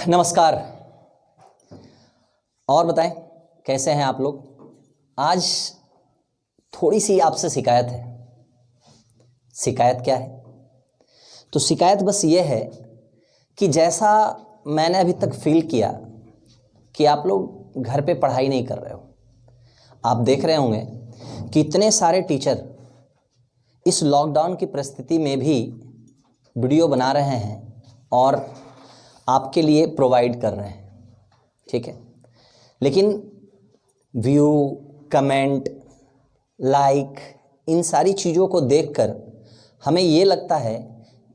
नमस्कार। और बताएं कैसे हैं आप लोग। आज थोड़ी सी आपसे शिकायत है। शिकायत क्या है? तो शिकायत बस ये है कि जैसा मैंने अभी तक फील किया कि आप लोग घर पे पढ़ाई नहीं कर रहे हो। आप देख रहे होंगे कि इतने सारे टीचर इस लॉकडाउन की परिस्थिति में भी वीडियो बना रहे हैं और आपके लिए प्रोवाइड कर रहे हैं, ठीक है। लेकिन व्यू, कमेंट, लाइक, इन सारी चीज़ों को देखकर हमें ये लगता है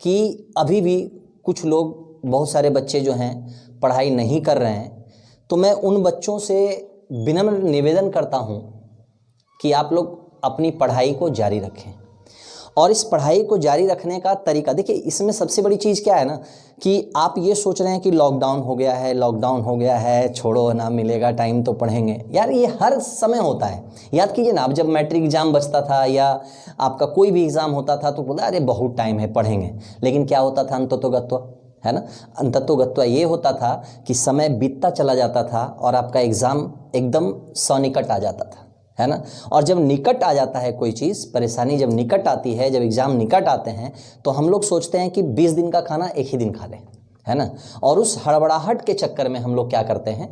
कि अभी भी कुछ लोग, बहुत सारे बच्चे जो हैं पढ़ाई नहीं कर रहे हैं। तो मैं उन बच्चों से विनम्र निवेदन करता हूं कि आप लोग अपनी पढ़ाई को जारी रखें। और इस पढ़ाई को जारी रखने का तरीका देखिए, इसमें सबसे बड़ी चीज़ क्या है ना कि आप ये सोच रहे हैं कि लॉकडाउन हो गया है, छोड़ो ना, मिलेगा टाइम तो पढ़ेंगे। यार ये हर समय होता है। याद कीजिए ना, आप जब मैट्रिक एग्ज़ाम बचता था या आपका कोई भी एग्ज़ाम होता था तो बोला अरे बहुत टाइम है, पढ़ेंगे। लेकिन क्या होता था अंततोगत्वा, है ना, अंततोगत्वा ये होता था कि समय बीतता चला जाता था और आपका एग्ज़ाम एकदम सनिकट आ जाता था, है ना। और जब निकट आ जाता है कोई चीज़, परेशानी जब निकट आती है, जब एग्ज़ाम निकट आते हैं तो हम लोग सोचते हैं कि 20 दिन का खाना एक ही दिन खा लें, है ना। और उस हड़बड़ाहट के चक्कर में हम लोग क्या करते हैं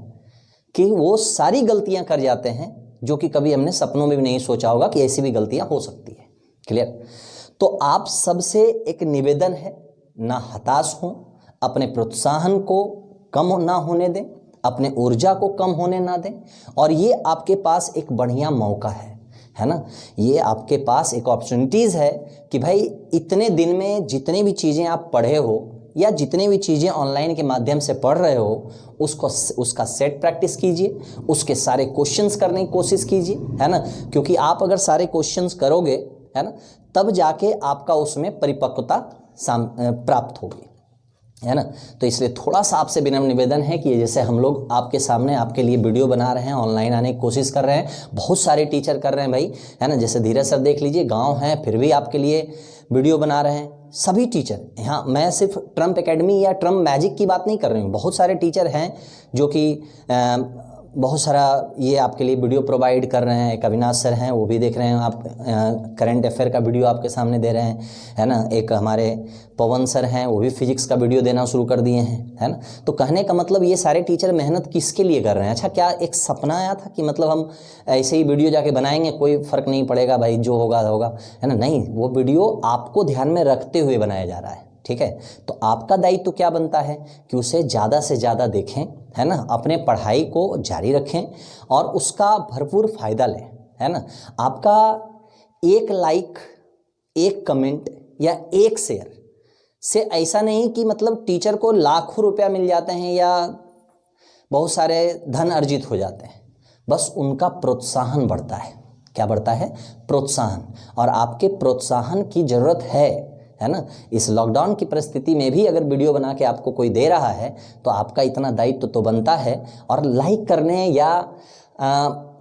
कि वो सारी गलतियां कर जाते हैं जो कि कभी हमने सपनों में भी नहीं सोचा होगा कि ऐसी भी गलतियां हो सकती है। क्लियर? तो आप सबसे एक निवेदन है, ना हताश हों, अपने प्रोत्साहन को कम ना होने दें, अपने ऊर्जा को कम होने ना दें। और ये आपके पास एक बढ़िया मौका है ना। ये आपके पास एक अपॉर्चुनिटीज़ है कि भाई इतने दिन में जितनी भी चीज़ें आप पढ़े हो या जितनी भी चीज़ें ऑनलाइन के माध्यम से पढ़ रहे हो उसका सेट प्रैक्टिस कीजिए, उसके सारे क्वेश्चंस करने की कोशिश कीजिए, है ना। क्योंकि आप अगर सारे क्वेश्चंस करोगे, है ना, तब जाके आपका उसमें परिपक्वता प्राप्त होगी, है ना। तो इसलिए थोड़ा सा आपसे विनम्र निवेदन है कि जैसे हम लोग आपके सामने आपके लिए वीडियो बना रहे हैं, ऑनलाइन आने की कोशिश कर रहे हैं, बहुत सारे टीचर कर रहे हैं भाई, है ना। जैसे धीरज सर देख लीजिए, गांव हैं फिर भी आपके लिए वीडियो बना रहे हैं। सभी टीचर यहाँ, मैं सिर्फ ट्रम्प एकेडमी या ट्रम्प मैजिक की बात नहीं कर रही हूँ, बहुत सारे टीचर हैं जो कि बहुत सारा ये आपके लिए वीडियो प्रोवाइड कर रहे हैं। एक अविनाश सर हैं, वो भी देख रहे हैं आप, करंट अफेयर का वीडियो आपके सामने दे रहे हैं, है ना। एक हमारे पवन सर हैं, वो भी फिजिक्स का वीडियो देना शुरू कर दिए हैं, है ना। तो कहने का मतलब ये सारे टीचर मेहनत किसके लिए कर रहे हैं? अच्छा, क्या एक सपना आया था कि मतलब हम ऐसे ही वीडियो जाके बनाएंगे, कोई फ़र्क नहीं पड़ेगा भाई, जो होगा होगा, है ना। नहीं, वो वीडियो आपको ध्यान में रखते हुए बनाया जा रहा है, ठीक है। तो आपका दायित्व क्या बनता है कि उसे ज़्यादा से ज़्यादा देखें, है ना, अपने पढ़ाई को जारी रखें और उसका भरपूर फ़ायदा लें, है ना। आपका एक लाइक, एक कमेंट या एक शेयर से ऐसा नहीं कि मतलब टीचर को लाखों रुपया मिल जाते हैं या बहुत सारे धन अर्जित हो जाते हैं। बस उनका प्रोत्साहन बढ़ता है। क्या बढ़ता है? प्रोत्साहन। और आपके प्रोत्साहन की ज़रूरत है ना। इस लॉकडाउन की परिस्थिति में भी अगर वीडियो बना के आपको कोई दे रहा है तो आपका इतना दायित्व तो बनता है। और लाइक करने या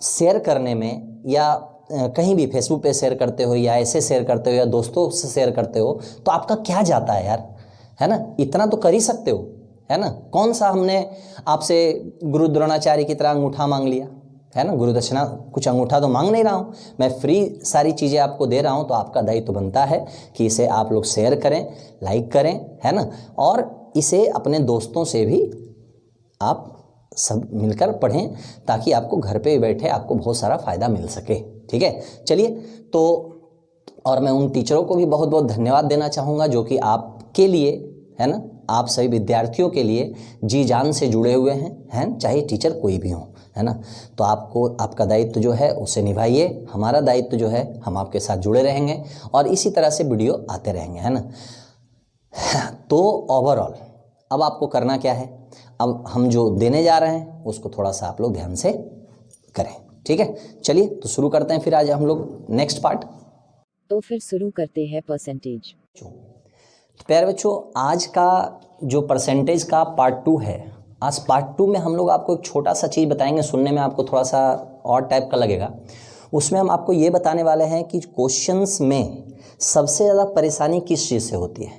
शेयर करने में या कहीं भी फेसबुक पे शेयर करते हो या ऐसे शेयर करते हो या दोस्तों से शेयर करते हो तो आपका क्या जाता है यार, है ना। इतना तो कर ही सकते हो, है ना। कौन सा हमने आपसे गुरु द्रोणाचार्य की तरह अंगूठा मांग लिया, है ना। गुरु दक्षिणा कुछ अंगूठा तो मांग नहीं रहा हूँ, मैं फ्री सारी चीज़ें आपको दे रहा हूँ। तो आपका दायित्व तो बनता है कि इसे आप लोग शेयर करें, लाइक करें, है ना। और इसे अपने दोस्तों से भी आप सब मिलकर पढ़ें ताकि आपको घर पे बैठे आपको बहुत सारा फ़ायदा मिल सके, ठीक है। चलिए, तो और मैं उन टीचरों को भी बहुत बहुत धन्यवाद देना चाहूँगा जो कि आपके लिए, है ना, आप सभी विद्यार्थियों के लिए जी जान से जुड़े हुए हैं, चाहे टीचर कोई भी हो, है ना। तो आपको आपका दायित्व जो है उसे निभाइए। हमारा दायित्व जो है, हम आपके साथ जुड़े रहेंगे और इसी तरह से वीडियो आते रहेंगे, है ना। तो ओवरऑल अब आपको करना क्या है, अब हम जो देने जा रहे हैं उसको थोड़ा सा आप लोग ध्यान से करें, ठीक है। चलिए, तो शुरू करते हैं फिर आज हम लोग नेक्स्ट पार्ट। तो फिर शुरू करते हैं परसेंटेज। प्यारे बच्चों, आज का जो परसेंटेज का पार्ट 2 है, आज पार्ट 2 में हम लोग आपको एक छोटा सा चीज़ बताएंगे, सुनने में आपको थोड़ा सा और टाइप का लगेगा। उसमें हम आपको ये बताने वाले हैं कि क्वेश्चंस में सबसे ज़्यादा परेशानी किस चीज़ से होती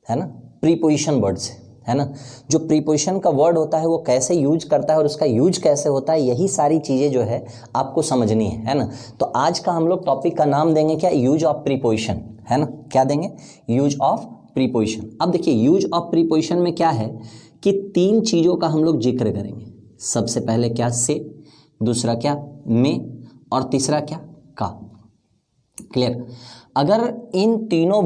है ना, प्रीपोजिशन वर्ड से, है ना। जो प्रीपोजिशन का वर्ड होता है वो कैसे यूज करता है और उसका यूज कैसे होता है, यही सारी चीज़ें जो है आपको समझनी है ना। तो आज का हम लोग टॉपिक का नाम देंगे क्या, यूज ऑफ प्रीपोजिशन, है ना। क्या देंगे, यूज ऑफ प्रीपोजिशन। अब देखिए यूज ऑफ प्रीपोजिशन में क्या है कि 3 चीज़ों का हम लोग जिक्र करेंगे। सबसे पहले क्या, से, दूसरा क्या, में, और तीसरा क्या, का। क्लियर। अगर इन तीनों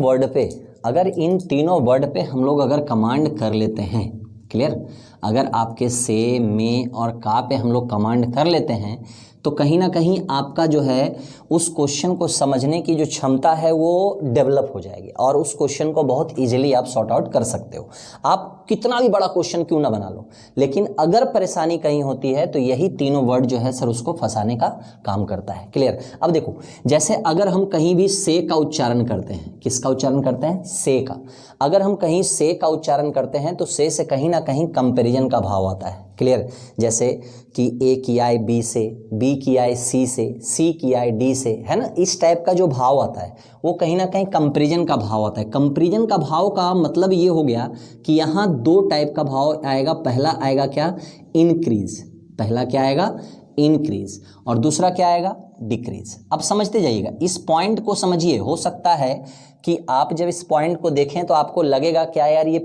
वर्ड पे हम लोग अगर कमांड कर लेते हैं, क्लियर, अगर आपके से, में और का पे हम लोग कमांड कर लेते हैं तो कहीं ना कहीं आपका जो है उस क्वेश्चन को समझने की जो क्षमता है वो डेवलप हो जाएगी और उस क्वेश्चन को बहुत इजीली आप सॉर्ट आउट कर सकते हो। आप कितना भी बड़ा क्वेश्चन क्यों ना बना लो, लेकिन अगर परेशानी कहीं होती है तो यही तीनों वर्ड जो है सर उसको फंसाने का काम करता है। क्लियर। अब देखो, जैसे अगर हम कहीं भी से का उच्चारण करते हैं, किसका उच्चारण करते हैं, से का। अगर हम कहीं से का उच्चारण करते हैं तो से कहीं ना कहीं कंपैरिजन का भाव आता है। क्लियर। जैसे कि ए की आए बी से, बी की आए सी से, सी की आए डी से, है ना। इस टाइप का जो भाव आता है वो कहीं ना कहीं कंपैरिजन का भाव आता है। कंपैरिजन का भाव का मतलब ये हो गया कि यहाँ 2 टाइप का भाव आएगा। पहला आएगा क्या, इंक्रीज, पहला क्या आएगा, इंक्रीज, और दूसरा क्या आएगा, डिक्रीज। अब समझते जाइएगा, इस पॉइंट को समझिए। हो सकता है कि आप जब इस पॉइंट को देखें तो आपको लगेगा क्या यार ये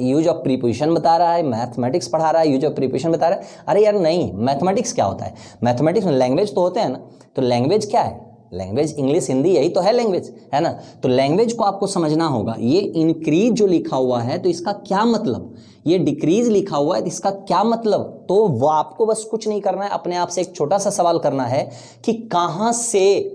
यूज ऑफ प्रीपोजिशन बता रहा है, मैथमेटिक्स पढ़ा रहा है, यूज ऑफ प्रीपोजिशन बता रहा है। अरे यार नहीं, मैथमेटिक्स क्या होता है, मैथमेटिक्स में लैंग्वेज तो होते हैं ना। तो लैंग्वेज क्या है, लैंग्वेज इंग्लिश हिंदी यही तो है लैंग्वेज, है ना। तो लैंग्वेज को आपको समझना होगा। ये इंक्रीज जो लिखा हुआ है तो इसका क्या मतलब, ये डिक्रीज लिखा हुआ है तो इसका क्या मतलब। तो वो आपको बस कुछ नहीं करना है, अपने आप से एक छोटा सा सवाल करना है कि कहां से,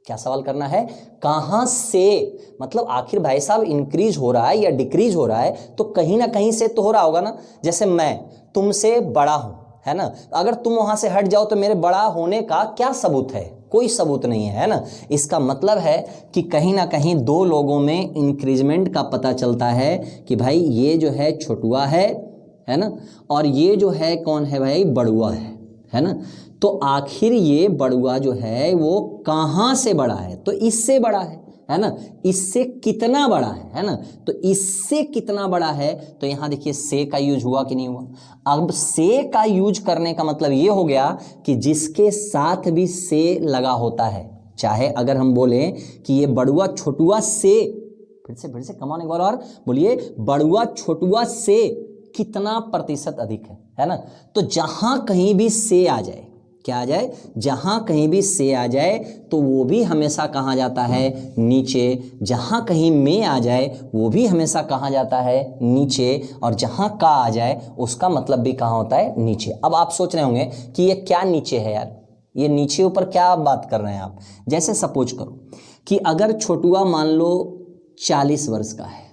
क्या सवाल करना है, कहां से, मतलब आखिर भाई साहब इंक्रीज हो रहा है या डिक्रीज हो रहा है तो कहीं ना कहीं से तो हो रहा होगा ना। जैसे मैं तुमसे बड़ा हूं, है ना। अगर तुम वहां से हट जाओ तो मेरे बड़ा होने का क्या सबूत है, कोई सबूत नहीं है ना। इसका मतलब है कि कहीं ना कहीं 2 लोगों में इंक्रीजमेंट का पता चलता है कि भाई ये जो है छोटुआ है ना, और ये जो है कौन है भाई, बड़ुआ है ना। तो आखिर ये बड़ुआ जो है वो कहाँ से बड़ा है, तो इससे बड़ा है ना। इससे कितना बड़ा है ना। तो इससे कितना बड़ा है, तो यहाँ देखिए से का यूज हुआ कि नहीं हुआ। अब से का यूज करने का मतलब ये हो गया कि जिसके साथ भी से लगा होता है, चाहे अगर हम बोले कि ये बड़ुआ छोटुआ से, फिर से कमान एक बार और बोलिए, बड़ुआ छोटुआ से कितना प्रतिशत अधिक है ना। तो जहां कहीं भी से आ जाए, क्या आ जाए, जहां कहीं भी से आ जाए तो वो भी हमेशा कहा जाता है नीचे। जहां कहीं में आ जाए वो भी हमेशा कहा जाता है नीचे, और जहां का आ जाए उसका मतलब भी कहाँ होता है, नीचे। अब आप सोच रहे होंगे कि ये क्या नीचे है यार, ये नीचे ऊपर क्या बात कर रहे हैं आप। जैसे सपोज करो कि अगर छोटुआ मान लो 40 वर्ष का है,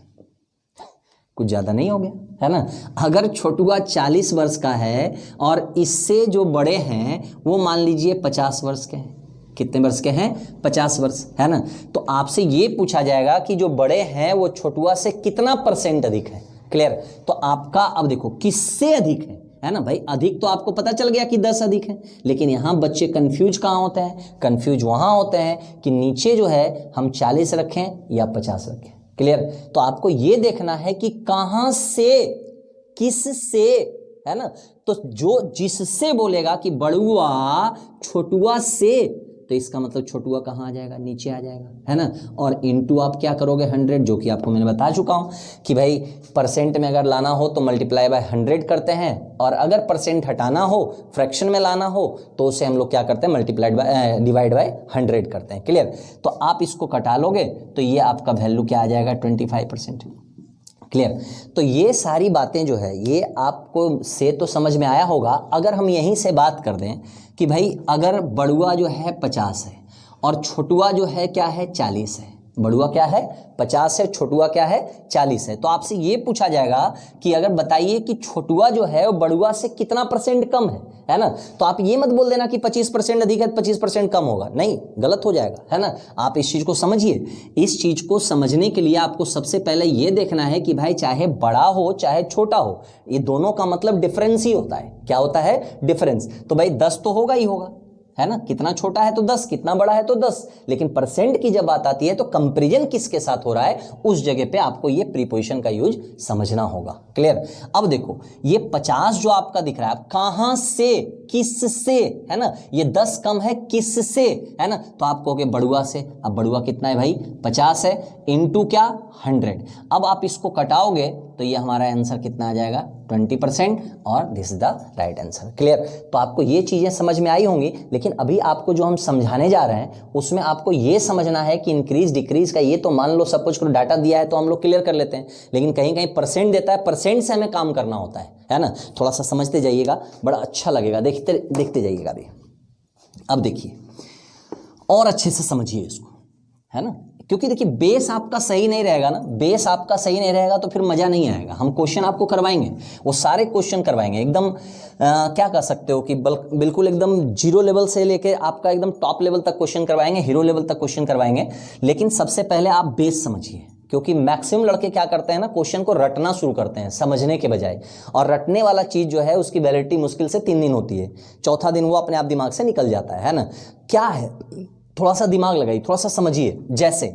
कुछ ज़्यादा नहीं हो गया, है ना। अगर छोटुआ 40 वर्ष का है और इससे जो बड़े हैं वो मान लीजिए 50 वर्ष के हैं। कितने वर्ष के हैं, 50 वर्ष, है ना। तो आपसे ये पूछा जाएगा कि जो बड़े हैं वो छोटुआ से कितना % अधिक है। क्लियर। तो आपका अब देखो किससे अधिक है ना भाई। अधिक तो आपको पता चल गया कि 10 अधिक है, लेकिन यहाँ बच्चे कंफ्यूज कहाँ होते हैं, कंफ्यूज वहाँ होते हैं कि नीचे जो है हम 40 रखें या 50 रखें। क्लियर। तो आपको ये देखना है कि कहां से, किस से, है ना। तो जो जिससे बोलेगा कि बड़ुआ छोटुआ से, तो इसका मतलब छोटुआ कहाँ आ जाएगा, नीचे आ जाएगा, है ना। और इनटू आप क्या करोगे 100, जो कि आपको मैंने बता चुका हूँ कि भाई परसेंट में अगर लाना हो तो मल्टीप्लाई बाय 100 करते हैं, और अगर परसेंट हटाना हो, फ्रैक्शन में लाना हो तो उसे हम लोग क्या करते हैं, डिवाइड बाय 100 करते हैं। क्लियर। तो आप इसको कटा लोगे तो ये आपका वैल्यू क्या आ जाएगा, 25%। क्लियर। तो ये सारी बातें जो है ये आपको से तो समझ में आया होगा। अगर हम यहीं से बात कर दें कि भाई अगर बड़ुआ जो है 50 है और छोटुआ जो है क्या है, 40 है। बड़ुआ क्या है, 50 है, छोटुआ क्या है, 40 है। तो आपसे ये पूछा जाएगा कि अगर बताइए कि छोटुआ जो है वो बड़ुआ से कितना % कम है ना। तो आप ये मत बोल देना कि 25% अधिक है, 25% कम होगा, नहीं, गलत हो जाएगा, है ना। आप इस चीज को समझिए। इस चीज को समझने के लिए आपको सबसे पहले ये देखना है कि भाई चाहे बड़ा हो चाहे छोटा हो, ये दोनों का मतलब डिफरेंस ही होता है। क्या होता है, डिफरेंस। तो भाई 10 तो होगा ही होगा, है ना, कितना छोटा है तो 10, कितना बड़ा है तो 10, लेकिन परसेंट की जब बात आती है तो कंपैरिजन किसके साथ हो रहा है, उस जगह पे आपको ये प्रीपोजिशन का यूज समझना होगा। क्लियर। अब देखो ये 50 जो आपका दिख रहा है, कहां से, किस से, है ना, ये 10 कम है किस से, है ना, तो आप कहोगे बड़ुआ से। अब बड़ुआ कितना है भाई, 50 है, इनटू क्या, 100। अब आप इसको कटाओगे तो ये हमारा आंसर कितना आ जाएगा, 20%, और this is the right answer. Clear. तो आपको ये चीजें समझ में आई होंगी, लेकिन अभी आपको जो हम समझाने जा रहे हैं उसमें आपको ये समझना है कि इंक्रीज डिक्रीज का ये तो मान लो सब कुछ डाटा दिया है तो हम लोग क्लियर कर लेते हैं, लेकिन कहीं कहीं परसेंट देता है, परसेंट से हमें काम करना होता है ना। थोड़ा सा समझते जाइएगा, बड़ा अच्छा लगेगा, देखते जाइएगा अभी। अब देखिए और अच्छे से समझिए इसको, है ना, क्योंकि देखिए बेस आपका सही नहीं रहेगा ना, बेस आपका सही नहीं रहेगा तो फिर मजा नहीं आएगा। हम क्वेश्चन आपको करवाएंगे, वो सारे क्वेश्चन करवाएंगे एकदम क्या कह सकते हो कि बिल्कुल एकदम जीरो लेवल से लेके आपका एकदम टॉप लेवल तक क्वेश्चन करवाएंगे, हीरो लेवल तक क्वेश्चन करवाएंगे। लेकिन सबसे पहले आप बेस समझिए, क्योंकि मैक्सिमम लड़के क्या करते हैं ना, क्वेश्चन को रटना शुरू करते हैं समझने के बजाय, और रटने वाला चीज जो है उसकी वैलिडिटी मुश्किल से 3 दिन होती है, चौथा दिन वो अपने आप दिमाग से निकल जाता है ना। क्या है, थोड़ा सा दिमाग लगाइए, थोड़ा सा समझिए। जैसे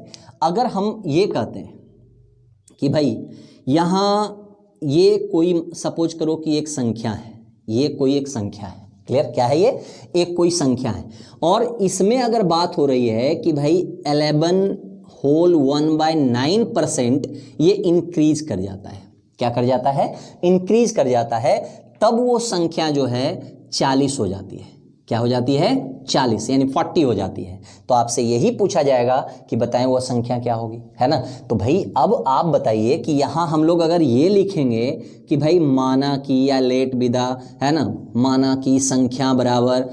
अगर हम ये कहते हैं कि भाई यहाँ ये कोई सपोज करो कि एक संख्या है, ये कोई एक संख्या है, क्लियर, क्या है ये, एक कोई संख्या है, और इसमें अगर बात हो रही है कि भाई 11 होल 1/9% ये इंक्रीज कर जाता है, क्या कर जाता है, इंक्रीज कर जाता है, तब वो संख्या जो है 40 हो जाती है। क्या हो जाती है, 40 यानी 40 हो जाती है। तो आपसे यही पूछा जाएगा कि बताएं वो संख्या क्या होगी, है ना। तो भाई अब आप बताइए कि यहाँ हम लोग अगर ये लिखेंगे कि भाई माना की या लेट विदा, है ना, माना की संख्या बराबर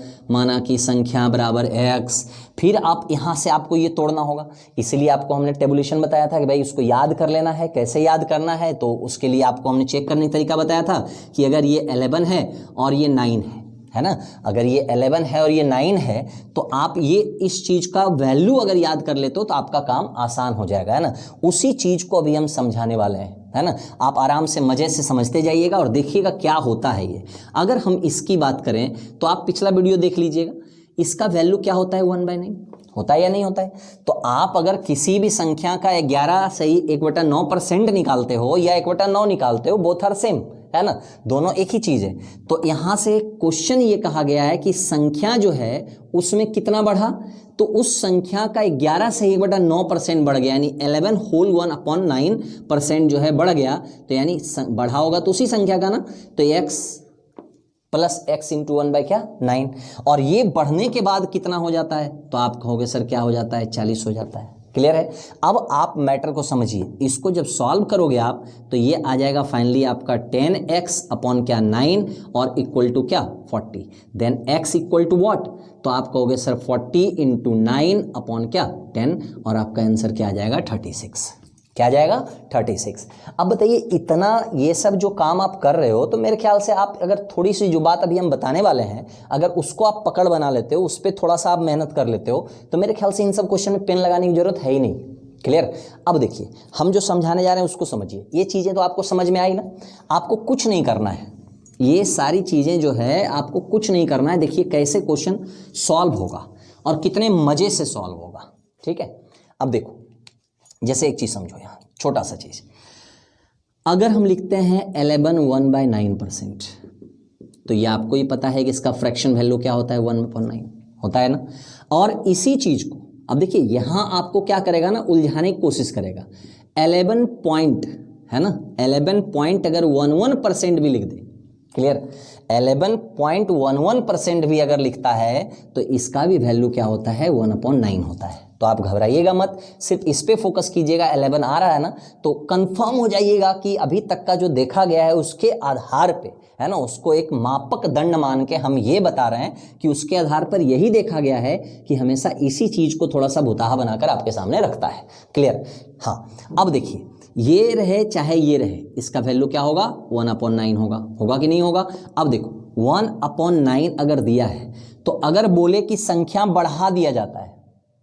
x, फिर आप यहाँ से आपको ये तोड़ना होगा। इसलिए आपको हमने टेबुलेशन बताया था कि भाई उसको याद कर लेना है। कैसे याद करना है, तो उसके लिए आपको हमने चेक करने का तरीका बताया था कि अगर ये 11 है और ये 9 है ना, अगर ये 11 है और ये 9 है तो आप ये इस चीज का वैल्यू अगर याद कर लेते हो तो आपका काम आसान हो जाएगा, है ना। उसी चीज को अभी हम समझाने वाले हैं, है ना। आप आराम से मजे से समझते जाइएगा और देखिएगा क्या होता है ये। अगर हम इसकी बात करें तो आप पिछला वीडियो देख लीजिएगा, इसका वैल्यू क्या होता है, 1/9 होता है या नहीं होता है। तो आप अगर किसी भी संख्या का 11 सही 1/9% निकालते हो या 1/9 निकालते हो, बोथ आर सेम, है ना, दोनों एक ही चीज है। तो यहां से क्वेश्चन ये कहा गया है कि संख्या जो है उसमें कितना बढ़ा, तो उस संख्या का 11 से 1/9% बढ़ गया, यानी 11 होल 1/9% जो है बढ़ गया। तो यानी बढ़ा होगा तो उसी संख्या का ना, तो x प्लस x इंटू 1/9, और ये बढ़ने के बाद कितना हो जाता है, तो आप कहोगे सर क्या हो जाता है, 40 हो जाता है। क्लियर है। अब आप मैटर को समझिए, इसको जब सॉल्व करोगे आप तो ये आ जाएगा फाइनली आपका 10x अपॉन क्या 9 और इक्वल टू क्या 40, then x equal to what, तो आप कहोगे सर 40 इंटू 9 अपॉन क्या 10, और आपका आंसर क्या आ जाएगा 36। क्या आ जाएगा 36। अब बताइए इतना ये सब जो काम आप कर रहे हो, तो मेरे ख्याल से आप अगर थोड़ी सी जो बात अभी हम बताने वाले हैं अगर उसको आप पकड़ बना लेते हो, उस पर थोड़ा सा आप मेहनत कर लेते हो, तो मेरे ख्याल से इन सब क्वेश्चन में पेन लगाने की जरूरत है ही नहीं। क्लियर। अब देखिए हम जो समझाने जा रहे हैं उसको समझिए। ये चीज़ें तो आपको समझ में आई ना, आपको कुछ नहीं करना है, ये सारी चीज़ें जो है आपको कुछ नहीं करना है। देखिए कैसे क्वेश्चन सॉल्व होगा और कितने मज़े से सॉल्व होगा, ठीक है। अब देखो जैसे एक चीज़ समझो, यहाँ छोटा सा चीज़, अगर हम लिखते हैं 11 1/9%, तो ये आपको ही पता है कि इसका फ्रैक्शन वैल्यू क्या होता है, 1/9 होता है ना। और इसी चीज़ को अब देखिए यहाँ आपको क्या करेगा ना, उलझाने की कोशिश करेगा। 11 पॉइंट है ना, 11 पॉइंट अगर 11% भी लिख दे, क्लियर, 11.11% भी अगर लिखता है तो इसका भी वैल्यू क्या होता है, 1/9 होता है। तो आप घबराइएगा मत, सिर्फ इस पे फोकस कीजिएगा। 11 आ रहा है ना, तो कंफर्म हो जाइएगा कि अभी तक का जो देखा गया है उसके आधार पे, है ना, उसको एक मापक दंड मान के हम ये बता रहे हैं कि उसके आधार पर यही देखा गया है कि हमेशा इसी चीज को थोड़ा सा भुताहा बनाकर आपके सामने रखता है। क्लियर। हाँ अब देखिए ये रहे चाहे ये रहे, इसका वैल्यू क्या होगा, 1/9 होगा कि नहीं होगा। अब देखो 1/9 अगर दिया है तो अगर बोले कि संख्या बढ़ा दिया जाता है,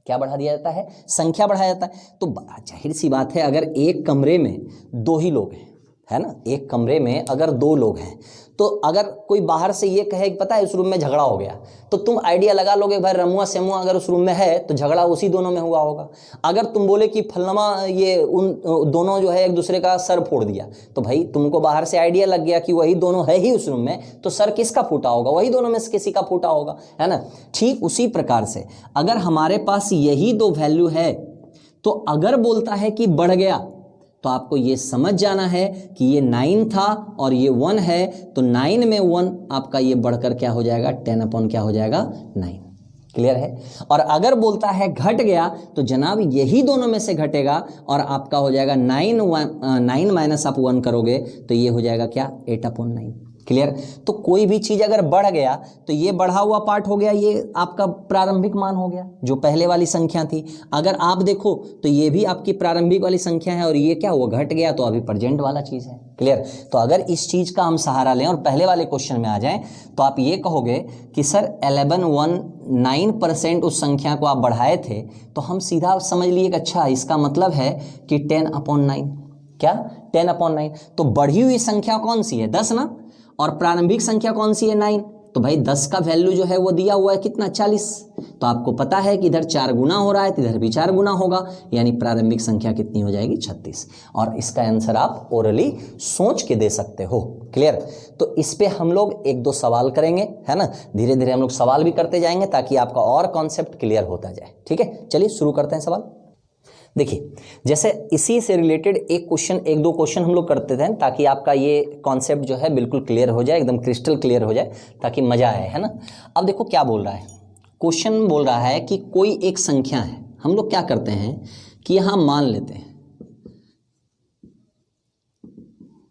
क्या बढ़ा दिया जाता है, संख्या बढ़ाया जाता है, तो जाहिर सी बात है अगर एक कमरे में 2 ही लोग हैं, है ना, एक कमरे में अगर 2 लोग हैं तो अगर कोई बाहर से ये कहे कि पता है उस रूम में झगड़ा हो गया, तो तुम आइडिया लगा लोगे भाई रमुआ सेमुआ अगर उस रूम में है तो झगड़ा उसी दोनों में हुआ होगा। अगर तुम बोले कि फलनमा ये उन दोनों जो है एक दूसरे का सर फोड़ दिया, तो भाई तुमको बाहर से आइडिया लग गया कि वही दोनों है ही उस रूम में, तो सर किसका फूटा होगा, वही दोनों में से किसी का फूटा होगा, है ना। ठीक उसी प्रकार से अगर हमारे पास यही दो वैल्यू है, तो अगर बोलता है कि बढ़ गया, तो आपको ये समझ जाना है कि ये 9 था और ये 1 है, तो 9 में 1 आपका ये बढ़कर क्या हो जाएगा, 10 अपॉन क्या हो जाएगा 9। क्लियर है। और अगर बोलता है घट गया, तो जनाब यही दोनों में से घटेगा और आपका हो जाएगा 9 माइनस आप 1 करोगे तो ये हो जाएगा क्या, 8 अपॉन 9। क्लियर। तो कोई भी चीज अगर बढ़ गया तो ये बढ़ा हुआ पार्ट हो गया, ये आपका प्रारंभिक मान हो गया जो पहले वाली संख्या थी। अगर आप देखो तो ये भी आपकी प्रारंभिक वाली संख्या है और ये क्या हुआ, घट गया, तो अभी प्रेजेंट वाला चीज है। क्लियर। तो अगर इस चीज का हम सहारा लें और पहले वाले क्वेश्चन में आ जाएं, तो आप ये कहोगे कि सर 1119% उस संख्या को आप बढ़ाए थे, तो हम सीधा समझ लिए कि अच्छा इसका मतलब है कि 10 अपॉन 9, क्या 10 अपॉन 9। तो बढ़ी हुई संख्या कौन सी है, 10 ना, और प्रारंभिक संख्या कौन सी है, 9। तो भाई 10 का वैल्यू जो है वो दिया हुआ है कितना, 40। तो आपको पता है कि इधर 4 गुना हो रहा है तो इधर भी 4 गुना होगा, यानी प्रारंभिक संख्या कितनी हो जाएगी, 36। और इसका आंसर आप ओरली सोच के दे सकते हो। क्लियर। तो इस पे हम लोग 1-2 सवाल करेंगे, है ना, धीरे धीरे हम लोग सवाल भी करते जाएंगे ताकि आपका और कॉन्सेप्ट क्लियर होता जाए। ठीक है, चलिए शुरू करते हैं सवाल। देखिए, जैसे इसी से रिलेटेड एक क्वेश्चन, 1-2 क्वेश्चन हम लोग करते थे ताकि आपका ये कॉन्सेप्ट जो है बिल्कुल क्लियर हो जाए, एकदम क्रिस्टल क्लियर हो जाए, ताकि मजा आए, है ना। अब देखो क्या बोल रहा है क्वेश्चन, बोल रहा है कि कोई एक संख्या है। हम लोग क्या करते हैं कि यहां मान लेते हैं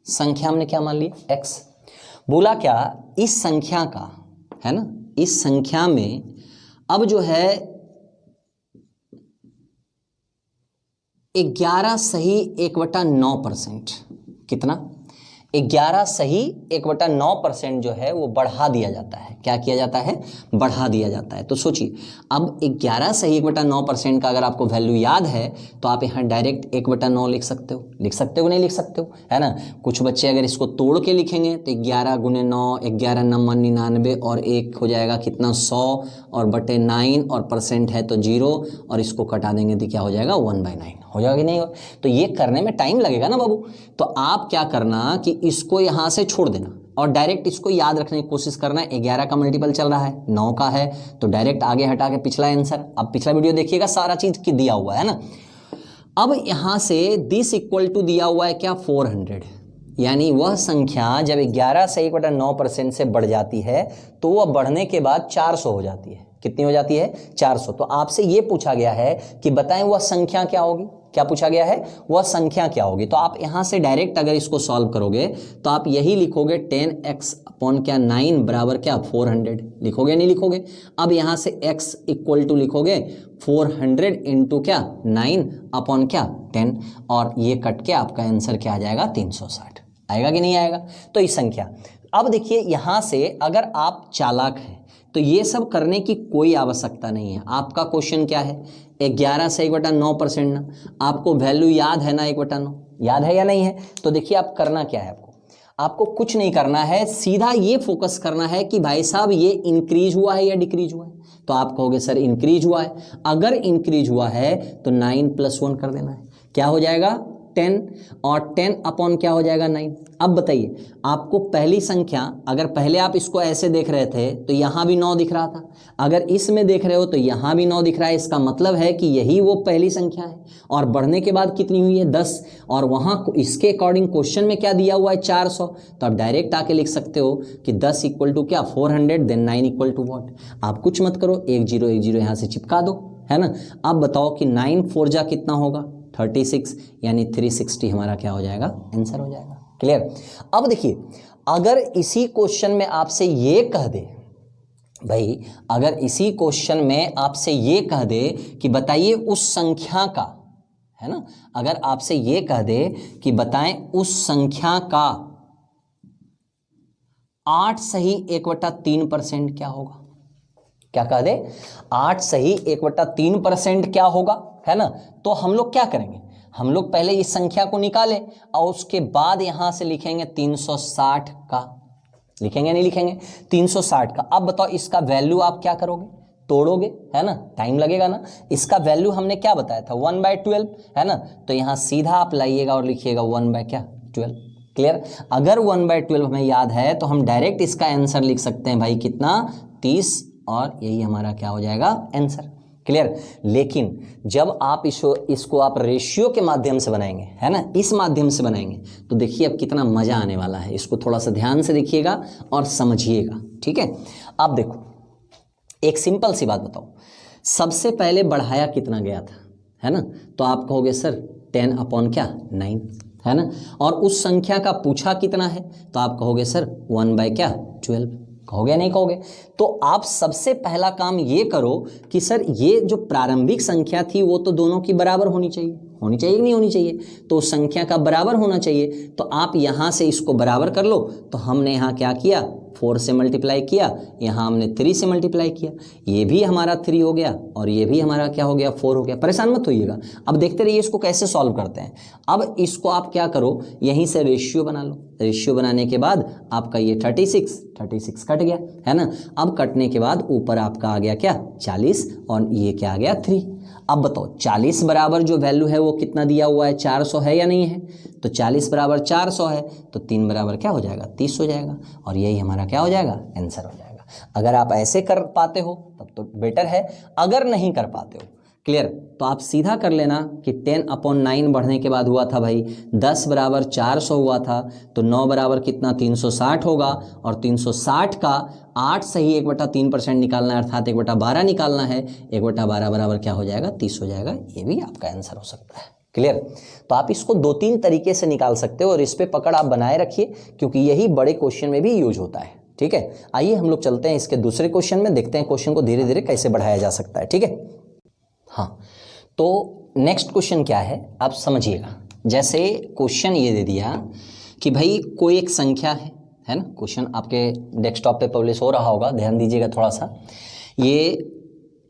संख्या, हमने क्या मान लिया, x। बोला क्या, इस संख्या का, है ना, इस संख्या में अब जो है 11 सही 1/9%, कितना, 11 सही 1/9% जो है वो बढ़ा दिया जाता है। क्या किया जाता है, बढ़ा दिया जाता है। तो सोचिए, अब 11 सही 1/9% का अगर आपको वैल्यू याद है तो आप यहाँ डायरेक्ट 1/9 लिख सकते हो, नहीं लिख सकते हो, है ना। कुछ बच्चे अगर इसको तोड़ के लिखेंगे तो 11 गुने 9, 11 9 99 और 1 हो जाएगा कितना, 100 और बटे 9 और परसेंट है तो 0 और इसको कटा देंगे तो क्या हो जाएगा, 1/9 हो जाएगा कि नहीं हो। तो ये करने में टाइम लगेगा ना बाबू। तो आप क्या करना कि इसको यहाँ से छोड़ देना और डायरेक्ट इसको याद रखने की कोशिश करना। 11 का मल्टीपल चल रहा है, 9 का है, तो डायरेक्ट आगे हटा के पिछला आंसर। अब पिछला वीडियो देखिएगा, सारा चीज की दिया हुआ है ना। अब यहां से दिस इक्वल टू दिया हुआ है क्या, 400, यानी वह संख्या जब 11 से 1/9% से बढ़ जाती है तो वह बढ़ने के बाद 400 हो जाती है। कितनी हो जाती है, 400। तो आपसे ये पूछा गया है कि बताएं वह संख्या क्या होगी, क्या पूछा गया है, वह संख्या क्या होगी। तो आप यहां से डायरेक्ट अगर इसको सॉल्व करोगे तो आप यही लिखोगे 10x अपॉन क्या 9 बराबर क्या 400, लिखोगे नहीं लिखोगे। अब यहां से x इक्वल टू लिखोगे 400 इंटू क्या 9 अपॉन क्या 10, और ये कट के आपका आंसर क्या आ जाएगा, 360 आएगा कि नहीं आएगा। तो इस संख्या, अब देखिए यहां से अगर आप चालाक हैं तो ये सब करने की कोई आवश्यकता नहीं है। आपका क्वेश्चन क्या है, 11 से 1/9% ना, आपको वैल्यू याद है ना, 1/9 याद है या नहीं है। तो देखिए आप करना क्या है, आपको कुछ नहीं करना है, सीधा ये फोकस करना है कि भाई साहब ये इंक्रीज हुआ है या डिक्रीज हुआ है। तो आप कहोगे सर इंक्रीज हुआ है। अगर इंक्रीज हुआ है तो 9 + 1 कर देना है, क्या हो जाएगा 10, और 10 अपॉन क्या हो जाएगा 9। अब बताइए, आपको पहली संख्या, अगर पहले आप इसको ऐसे देख रहे थे तो यहाँ भी 9 दिख रहा था, अगर इसमें देख रहे हो तो यहाँ भी 9 दिख रहा है। इसका मतलब है कि यही वो पहली संख्या है, और बढ़ने के बाद कितनी हुई है 10, और वहाँ इसके अकॉर्डिंग क्वेश्चन में क्या दिया हुआ है 400। तो आप डायरेक्ट आके लिख सकते हो कि 10 इक्वल टू क्या 400, देन 9 इक्वल टू वॉट। आप कुछ मत करो, 1 0 1 0 यहाँ से चिपका दो, है ना। अब बताओ कि 9 4 जा कितना होगा, 36, यानी 360 हमारा क्या हो जाएगा, आंसर हो जाएगा। क्लियर। अब देखिए, अगर इसी क्वेश्चन में आपसे ये कह दे भाई, अगर इसी क्वेश्चन में आपसे ये कह दे कि बताइए उस संख्या का, है ना, अगर आपसे ये कह दे कि बताएं उस संख्या का 8 सही 1/3% क्या होगा, क्या कह दे 8 सही 1/3% क्या होगा, है ना। तो हम लोग क्या करेंगे, हम लोग पहले इस संख्या को निकालें और उसके बाद यहां से लिखेंगे 360 का लिखेंगे नहीं लिखेंगे 360 का। अब बताओ इसका वैल्यू आप क्या करोगे, तोड़ोगे, है ना, टाइम लगेगा ना। इसका वैल्यू हमने क्या बताया था 1/12, है ना, तो यहाँ सीधा आप लाइएगा और लिखिएगा 1/12। क्लियर। अगर 1/12 हमें याद है तो हम डायरेक्ट इसका आंसर लिख सकते हैं भाई कितना 30, और यही हमारा क्या हो जाएगा आंसर। क्लियर। लेकिन जब आप इसको आप रेशियो के माध्यम से बनाएंगे, है ना, इस माध्यम से बनाएंगे, तो देखिए अब कितना मजा आने वाला है। इसको थोड़ा सा ध्यान से देखिएगा और समझिएगा, ठीक है। अब देखो एक सिंपल सी बात बताओ, सबसे पहले बढ़ाया कितना गया था, है ना, तो आप कहोगे सर 10/9, है ना, और उस संख्या का पूछा कितना है, तो आप कहोगे सर 1/12, कहोगे नहीं कहोगे। तो आप सबसे पहला काम ये करो कि सर ये जो प्रारंभिक संख्या थी वो तो दोनों की बराबर होनी चाहिए, होनी चाहिए कि नहीं होनी चाहिए, तो उस संख्या का बराबर होना चाहिए। तो आप यहाँ से इसको बराबर कर लो। तो हमने यहाँ क्या किया, 4 से मल्टीप्लाई किया, यहाँ हमने 3 से मल्टीप्लाई किया, ये भी हमारा 3 हो गया और ये भी हमारा क्या हो गया 4 हो गया। परेशान मत होइएगा, अब देखते रहिए इसको कैसे सॉल्व करते हैं। अब इसको आप क्या करो, यहीं से रेशियो बना लो। रेशियो बनाने के बाद आपका ये 36 कट गया, है ना। अब कटने के बाद ऊपर आपका आ गया क्या 40 और ये क्या आ गया 3। अब बताओ 40 बराबर जो वैल्यू है वो कितना दिया हुआ है 400 है या नहीं है, तो 40 बराबर 400 है, तो 3 बराबर क्या हो जाएगा 30 हो जाएगा, और यही हमारा क्या हो जाएगा आंसर हो जाएगा। अगर आप ऐसे कर पाते हो तब तो बेटर है, अगर नहीं कर पाते हो, क्लियर, तो आप सीधा कर लेना कि 10/9 बढ़ने के बाद हुआ था भाई 10 बराबर 400 हुआ था, तो 9 बराबर कितना 360 होगा, और 360 का 8 से ही 1/3% निकालना है, अर्थात 1/12 निकालना है। 1/12 बराबर क्या हो जाएगा 30 हो जाएगा, ये भी आपका आंसर हो सकता है। क्लियर। तो आप इसको 2-3 तरीके से निकाल सकते हो और इस पे पकड़ आप बनाए रखिए, क्योंकि यही बड़े क्वेश्चन में भी यूज होता है। ठीक है, आइए हम लोग चलते हैं इसके दूसरे क्वेश्चन में, देखते हैं क्वेश्चन को धीरे धीरे कैसे बढ़ाया जा सकता है। ठीक है, हाँ, तो नेक्स्ट क्वेश्चन क्या है आप समझिएगा। जैसे क्वेश्चन ये दे दिया कि भाई कोई एक संख्या है ना, क्वेश्चन आपके डेस्कटॉप पे पब्लिश हो रहा होगा, ध्यान दीजिएगा थोड़ा सा। ये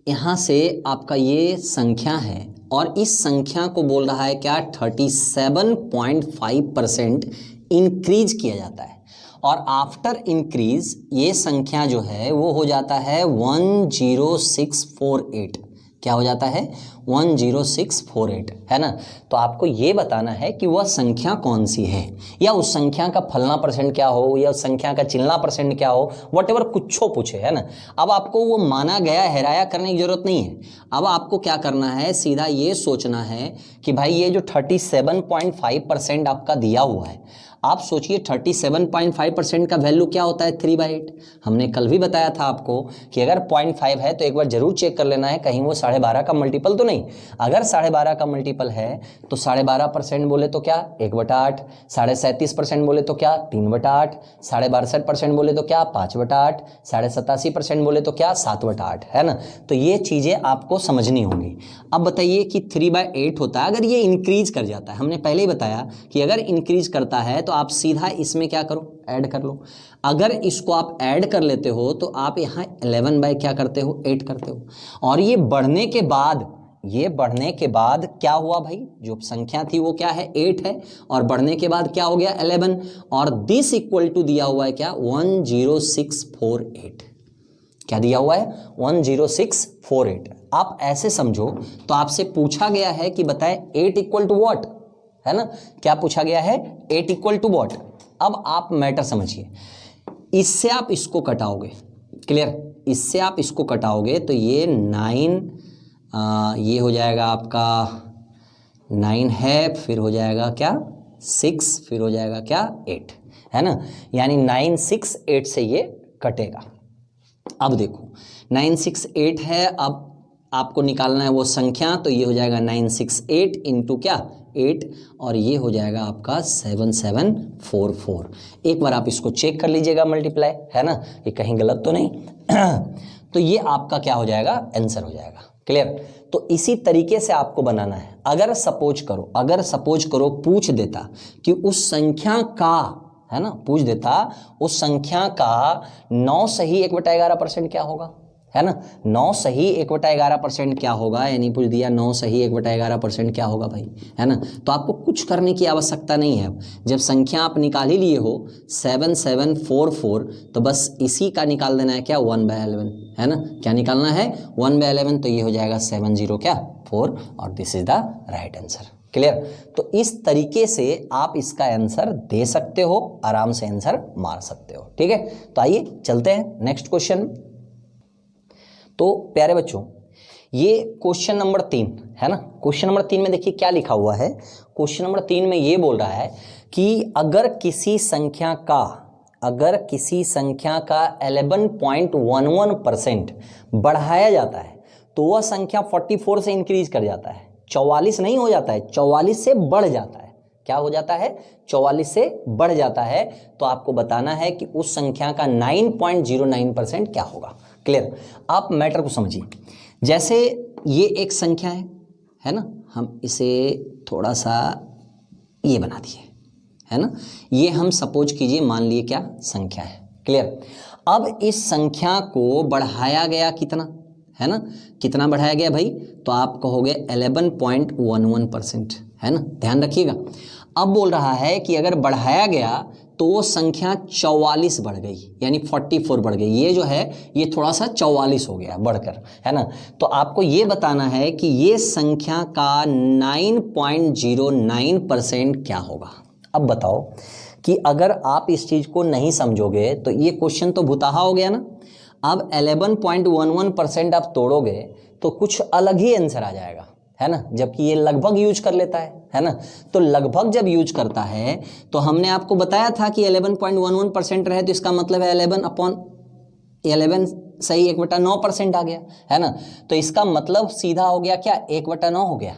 यहाँ से आपका ये संख्या है और इस संख्या को बोल रहा है क्या 37.5% इंक्रीज किया जाता है, और आफ्टर इंक्रीज ये संख्या जो है वो हो जाता है 10648। क्या हो जाता है 10648, है ना। तो आपको ये बताना है कि वह संख्या कौन सी है, या उस संख्या का फलना परसेंट क्या हो, या उस संख्या का चिलना परसेंट क्या हो, व्हाटएवर कुछ हो पूछे, है ना। अब आपको वो माना गया हेराया करने की जरूरत नहीं है। अब आपको क्या करना है, सीधा ये सोचना है कि भाई ये जो 37.5% आपका दिया हुआ है, आप सोचिए 37.5% का वैल्यू क्या होता है 3/8। हमने कल भी बताया था आपको कि अगर 0.5 है तो एक बार जरूर चेक कर लेना है कहीं वो 12.5 का मल्टीपल तो नहीं। अगर 12.5 का मल्टीपल है तो 12.5% बोले तो क्या 1/8, 37.5% बोले तो क्या 3/8, 62% बोले तो क्या 5/8, 87% बोले तो क्या 7/8, है ना। तो ये चीज़ें आपको समझनी होंगी। अब बताइए कि 3/8 होता है अगर ये इंक्रीज कर जाता है। हमने पहले ही बताया कि अगर इंक्रीज करता है तो आप सीधा इसमें क्या करो, ऐड कर लो। अगर इसको आप ऐड कर लेते हो तो आप यहाँ 11 क्या करते हो 8 करते हो, और ये बढ़ने के बाद क्या हुआ भाई, जो संख्या थी वो क्या है 8 है, और बढ़ने के बाद क्या हो गया 11, और दिस इक्वल टू दिया हुआ है क्या 10648। क्या दिया हुआ है 10648। आप ऐसे समझो तो आपसे पूछा गया है कि बताए 8 इक्वल टू वॉट, है ना। क्या पूछा गया है 8 इक्वल टू वॉट। अब आप मैटर समझिए, इससे आप इसको कटाओगे, क्लियर, इससे आप इसको कटाओगे तो ये 9 ये हो जाएगा आपका 9 है, फिर हो जाएगा क्या 6, फिर हो जाएगा क्या 8, है ना। यानी 968 से ये कटेगा। अब देखो 968 है, अब आपको निकालना है वो संख्या, तो ये हो जाएगा 968 इंटू क्या 8, और ये हो जाएगा आपका 7744। एक बार आप इसको चेक कर लीजिएगा मल्टीप्लाई, है ना, ये कहीं गलत तो नहीं। तो ये आपका क्या हो जाएगा आंसर हो जाएगा। क्लियर। तो इसी तरीके से आपको बनाना है। अगर सपोज करो पूछ देता कि उस संख्या का, है ना, पूछ देता उस संख्या का 9 से ही 1/11% क्या होगा, है ना। 9 सही 1/11% क्या होगा, यानी पूछ दिया 9 सही 1/11% क्या होगा भाई, है ना। तो आपको कुछ करने की आवश्यकता नहीं है। जब संख्या आप निकाल ही लिए हो 7744, तो बस इसी का निकाल देना है क्या, 1/11, है ना। क्या निकालना है, 1/11, तो ये हो जाएगा 70 क्या 4, और this is the right answer. Clear. तो इस तरीके से आप इसका आंसर दे सकते हो, आराम से आंसर मार सकते हो। ठीक है, तो आइए चलते हैं नेक्स्ट क्वेश्चन। तो प्यारे बच्चों, ये क्वेश्चन नंबर 3 है ना। क्वेश्चन नंबर 3 में देखिए क्या लिखा हुआ है। क्वेश्चन नंबर 3 में ये बोल रहा है कि अगर किसी संख्या का 11.11% बढ़ाया जाता है तो वह संख्या 44 से इंक्रीज कर जाता है, 44 नहीं हो जाता है, 44 से बढ़ जाता है। क्या हो जाता है, 44 से बढ़ जाता है। तो आपको बताना है कि उस संख्या का 9.09% क्या होगा। क्लियर। आप मैटर को समझिए। जैसे ये एक संख्या है ना, हम इसे थोड़ा सा ये बना दिए, है ना। ये हम सपोज कीजिए, मान लिए क्या संख्या है। क्लियर। अब इस संख्या को बढ़ाया गया कितना, है ना, कितना बढ़ाया गया भाई, तो आप कहोगे 11.11%, है ना। ध्यान रखिएगा। अब बोल रहा है कि अगर बढ़ाया गया तो वो संख्या 44 बढ़ गई, यानी 44 बढ़ गई। ये जो है ये थोड़ा सा 44 हो गया बढ़कर, है ना। तो आपको ये बताना है कि ये संख्या का 9.09% क्या होगा। अब बताओ कि अगर आप इस चीज़ को नहीं समझोगे तो ये क्वेश्चन तो भुताहा हो गया ना। अब 11.11% आप तोड़ोगे तो कुछ अलग ही आंसर आ जाएगा, है ना। जबकि ये लगभग यूज कर लेता है ना। तो लगभग जब यूज करता है तो हमने आपको बताया था कि 11.11% रहे तो इसका मतलब है 11/11 सही 1/9% आ गया, है ना। तो इसका मतलब सीधा हो गया क्या, 1/9 हो गया।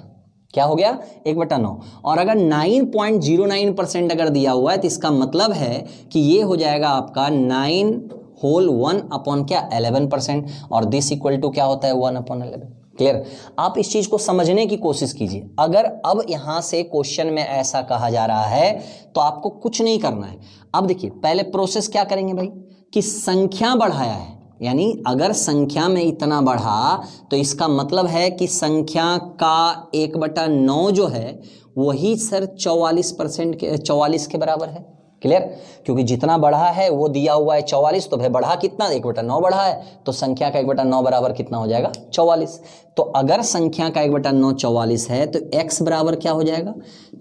क्या हो गया, 1/9। और अगर 9.09% अगर दिया हुआ है तो इसका मतलब है कि ये हो जाएगा आपका 9/1/11%, और दिस इक्वल टू क्या होता है 1/11। क्लियर। आप इस चीज को समझने की कोशिश कीजिए। अगर अब यहां से क्वेश्चन में ऐसा कहा जा रहा है तो आपको कुछ नहीं करना है। अब देखिए पहले प्रोसेस क्या करेंगे भाई, कि संख्या बढ़ाया है, यानी अगर संख्या में इतना बढ़ा तो इसका मतलब है कि संख्या का 1/9 जो है वही सर 44% के बराबर है। क्लियर। क्योंकि जितना बढ़ा है वो दिया हुआ है 44, तो भाई बढ़ा कितना, 1/9 बढ़ा है, तो संख्या का 1/9 बराबर कितना हो जाएगा, 44। तो अगर संख्या का 1/9 44 है तो x बराबर क्या हो जाएगा,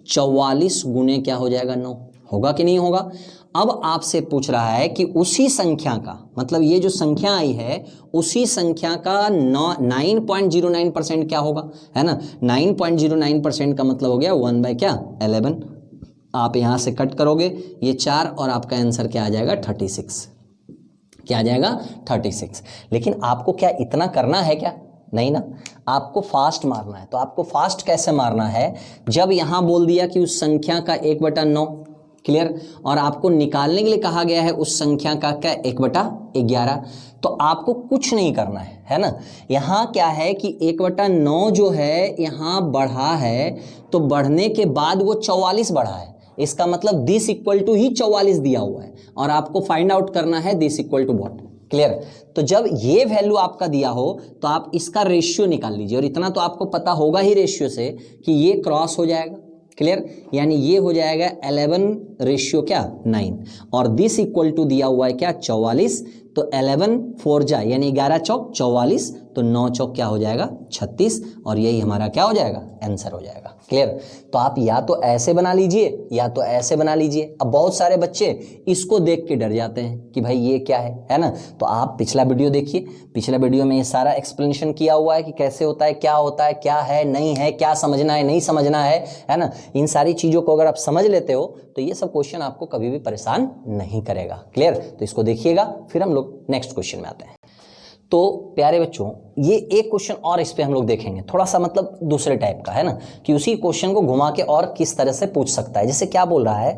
44 गुने क्या हो जाएगा, 9 होगा कि नहीं होगा। अब आपसे पूछ रहा है कि उसी संख्या का, मतलब ये जो संख्या आई है उसी संख्या का 9.09% क्या होगा, है ना। 9.09% का मतलब हो गया 1/11। आप यहां से कट करोगे ये 4 और आपका आंसर क्या आ जाएगा, 36। क्या आ जाएगा, 36। लेकिन आपको क्या इतना करना है क्या, नहीं ना। आपको फास्ट मारना है। तो आपको फास्ट कैसे मारना है, जब यहां बोल दिया कि उस संख्या का 1/9, क्लियर, और आपको निकालने के लिए कहा गया है उस संख्या का क्या 1/11, तो आपको कुछ नहीं करना है ना। यहाँ क्या है कि 1/9 जो है यहाँ बढ़ा है, तो बढ़ने के बाद वो 44 बढ़ा है, इसका मतलब दिस इक्वल टू ही 44 दिया हुआ है, और आपको फाइंड आउट करना है this equal to what. Clear. तो जब ये वैल्यू आपका दिया हो तो आप इसका रेशियो निकाल लीजिए, और इतना तो आपको पता होगा ही रेशियो से कि ये क्रॉस हो जाएगा। क्लियर। यानी ये हो जाएगा 11:9, और दिस इक्वल टू दिया हुआ है क्या, 44। तो 11 4 जा यानी 11 चौक 44, तो 9 चौक क्या हो जाएगा, 36, और यही हमारा क्या हो जाएगा, आंसर हो जाएगा। क्लियर। तो आप या तो ऐसे बना लीजिए या तो ऐसे बना लीजिए। अब बहुत सारे बच्चे इसको देख के डर जाते हैं कि भाई ये क्या है ना। तो आप पिछला वीडियो देखिए, पिछला वीडियो में ये सारा एक्सप्लेनेशन किया हुआ है कि कैसे होता है, क्या होता है, क्या है, नहीं है, क्या समझना है, नहीं समझना है ना। इन सारी चीज़ों को अगर आप समझ लेते हो तो ये सब क्वेश्चन आपको कभी भी परेशान नहीं करेगा। क्लियर। तो इसको देखिएगा, फिर हम लोग नेक्स्ट क्वेश्चन में आते हैं। तो प्यारे बच्चों, ये एक क्वेश्चन और इस पे हम लोग देखेंगे, थोड़ा सा मतलब दूसरे टाइप का, है ना, कि उसी क्वेश्चन को घुमा के और किस तरह से पूछ सकता है। जैसे क्या बोल रहा है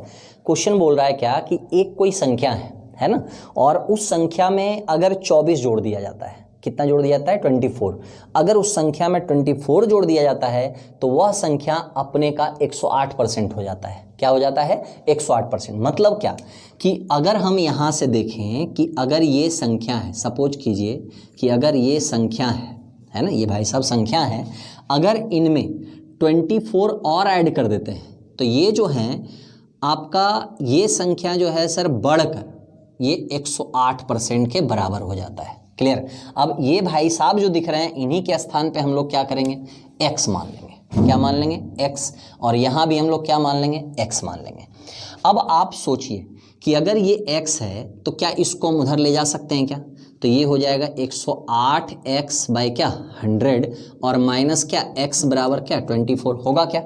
क्वेश्चन, बोल रहा है क्या कि एक कोई संख्या है ना, और उस संख्या में अगर 24 जोड़ दिया जाता है, कितना जोड़ दिया जाता है 24। अगर उस संख्या में 24 जोड़ दिया जाता है तो वह संख्या अपने का 108% हो जाता है। क्या हो जाता है 108%। मतलब क्या कि अगर हम यहाँ से देखें कि अगर ये संख्या है, सपोज कीजिए कि अगर ये संख्या है ना, ये भाई साहब संख्या है, अगर इनमें 24 और ऐड कर देते हैं तो ये जो है आपका ये संख्या जो है सर बढ़कर ये 108% के बराबर हो जाता है। क्लियर। अब ये भाई साहब जो दिख रहे हैं इन्हीं के स्थान पे हम लोग क्या करेंगे, x मान लेंगे। क्या मान लेंगे, x। और यहाँ भी हम लोग क्या मान लेंगे, x मान लेंगे। अब आप सोचिए कि अगर ये x है तो क्या इसको हम उधर ले जा सकते हैं क्या, तो ये हो जाएगा 108x बाई क्या 100 और माइनस क्या x बराबर क्या 24 होगा क्या।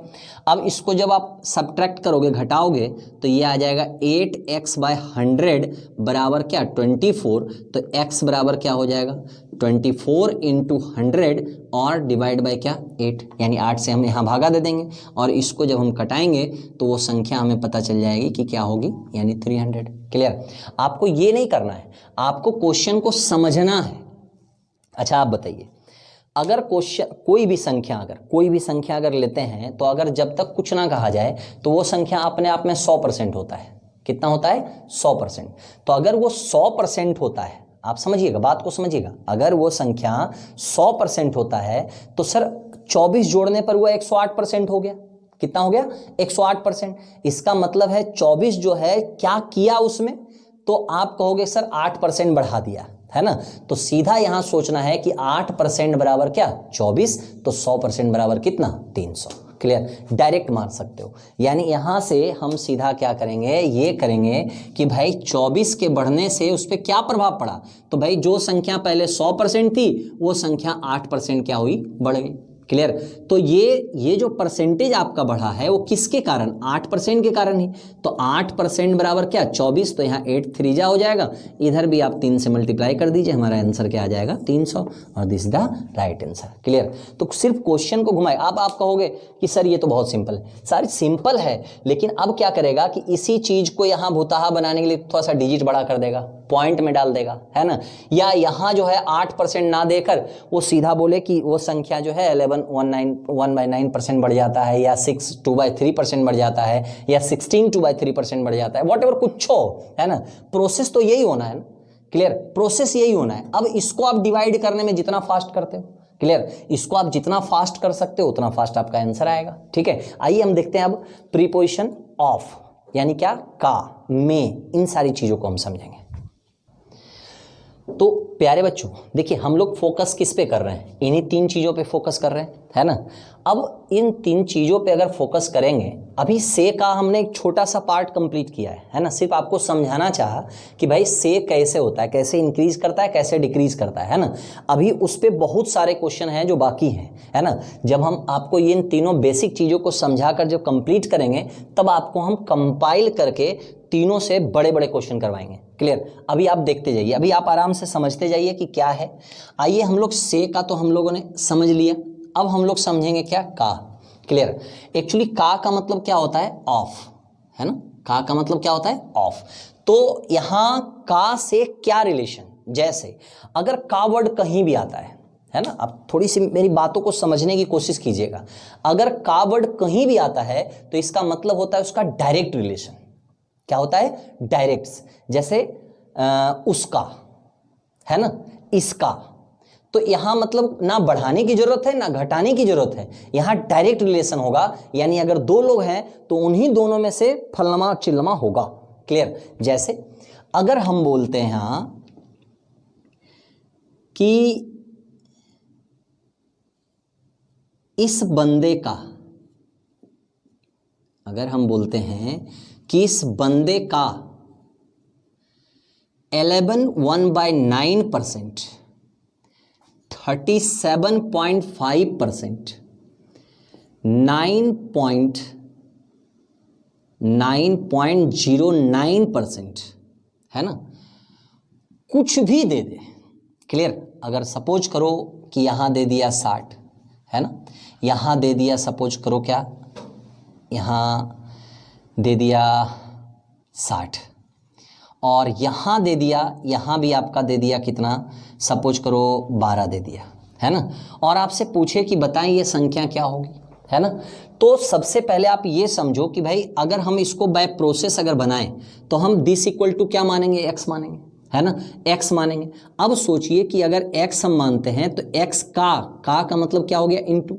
अब इसको जब आप सब्ट्रैक्ट करोगे, घटाओगे, तो ये आ जाएगा 8x बाई 100 बराबर क्या 24। तो x बराबर क्या हो जाएगा 24 इंटू 100 और डिवाइड बाई क्या 8, यानी 8 से हम यहाँ भागा दे देंगे और इसको जब हम कटाएंगे तो वो संख्या हमें पता चल जाएगी कि क्या होगी, यानी 300। क्लियर। आपको ये नहीं करना है, आपको क्वेश्चन को समझना है। अच्छा आप बताइए, अगर क्वेश्चन कोई भी संख्या अगर लेते हैं तो अगर जब तक कुछ ना कहा जाए तो वो संख्या अपने आप में 100% होता है। कितना होता है 100%। तो अगर वो 100% होता है, आप समझिएगा, बात को समझिएगा, अगर वो संख्या 100% होता है तो सर 24 जोड़ने पर वो 108% हो गया। कितना हो गया 108%। इसका मतलब है 24 जो है क्या किया उसमें, तो आप कहोगे सर 8% बढ़ा दिया, है ना। तो सीधा यहां सोचना है कि 8% बराबर क्या 24, तो 100% बराबर कितना 300। क्लियर। डायरेक्ट मार सकते हो। यानी यहां से हम सीधा क्या करेंगे, ये करेंगे कि भाई 24 के बढ़ने से उस पर क्या प्रभाव पड़ा, तो भाई जो संख्या पहले 100% थी वो संख्या 8% क्या हुई, बढ़ गई। क्लियर। तो ये जो परसेंटेज आपका बढ़ा है वो किसके कारण, 8% के कारण ही। तो 8% बराबर क्या 24, तो यहाँ 8 3 जा हो जाएगा, इधर भी आप 3 से मल्टीप्लाई कर दीजिए, हमारा आंसर क्या आ जाएगा 300, और this the right answer. Clear. तो सिर्फ क्वेश्चन को घुमाए। अब आप कहोगे कि सर ये तो बहुत सिंपल है, सारी सिंपल है, लेकिन अब क्या करेगा कि इसी चीज को यहाँ भुताहा बनाने के लिए थोड़ा सा डिजिट बड़ा कर देगा, पॉइंट में डाल देगा, है ना। या यहाँ जो है 8% ना देकर वो सीधा बोले कि वो संख्या जो है 1/9% बढ़ जाता है, या 6 2/3% बढ़ जाता है, या 16 2/3% बढ़ जाता है, वॉट कुछ हो, है ना। प्रोसेस तो यही होना है ना। क्लियर। प्रोसेस यही होना है। अब इसको आप डिवाइड करने में जितना फास्ट करते हो, क्लियर, इसको आप जितना फास्ट कर सकते हो उतना फास्ट आपका आंसर आएगा। ठीक है। आइए हम देखते हैं अब प्रीपोजिशन ऑफ, यानी क्या, का, में, इन सारी चीजों को हम समझेंगे। तो प्यारे बच्चों देखिए, हम लोग फोकस किस पे कर रहे हैं, इन्हीं 3 चीजों पे फोकस कर रहे हैं, है ना। अब इन 3 चीजों पे अगर फोकस करेंगे, अभी से का हमने एक छोटा सा पार्ट कंप्लीट किया है ना, सिर्फ आपको समझाना चाहा कि भाई से कैसे होता है, कैसे इंक्रीज करता है, कैसे डिक्रीज करता है ना। अभी उस पे बहुत सारे क्वेश्चन हैं जो बाकी हैं, है ना। जब हम आपको इन तीनों बेसिक चीजों को समझा कर जब कंप्लीट करेंगे तब आपको हम कंपाइल करके तीनों से बड़े बड़े क्वेश्चन करवाएंगे। क्लियर। अभी आप देखते जाइए, अभी आप आराम से समझते जाइए कि क्या है। आइए हम लोग से का तो हम लोगों ने समझ लिया, अब हम लोग समझेंगे क्या, का। क्लियर। एक्चुअली का मतलब क्या होता है, ऑफ, है ना। का मतलब क्या होता है, ऑफ। तो यहां का से क्या रिलेशन, जैसे अगर का वर्ड कहीं भी आता है ना। आप थोड़ी सी मेरी बातों को समझने की कोशिश कीजिएगा। अगर का वर्ड कहीं भी आता है तो इसका मतलब होता है उसका डायरेक्ट रिलेशन। क्या होता है, डायरेक्ट। जैसे उसका, है ना, इसका। तो यहां मतलब ना बढ़ाने की जरूरत है ना घटाने की जरूरत है, यहां डायरेक्ट रिलेशन होगा। यानी अगर 2 लोग हैं तो उन्हीं दोनों में से फलनमा और चिल्लमा होगा। क्लियर। जैसे अगर हम बोलते हैं कि इस बंदे का, अगर हम बोलते हैं कि इस बंदे का 11 1/9%, 37.5%, 9.09%, है ना, कुछ भी दे दे। क्लियर। अगर सपोज करो कि यहां दे दिया 60, है ना, यहां दे दिया सपोज करो क्या, यहां दे दिया 60, और यहाँ दे दिया, यहाँ भी आपका दे दिया कितना, सपोज करो 12 दे दिया, है ना। और आपसे पूछे कि बताएं ये संख्या क्या होगी, है ना। तो सबसे पहले आप ये समझो कि भाई अगर हम इसको बाय प्रोसेस अगर बनाएं तो हम दिस इक्वल टू क्या मानेंगे, एक्स मानेंगे, है ना, एक्स मानेंगे। अब सोचिए कि अगर एक्स हम मानते हैं तो एक्स का मतलब क्या हो गया, इनटू,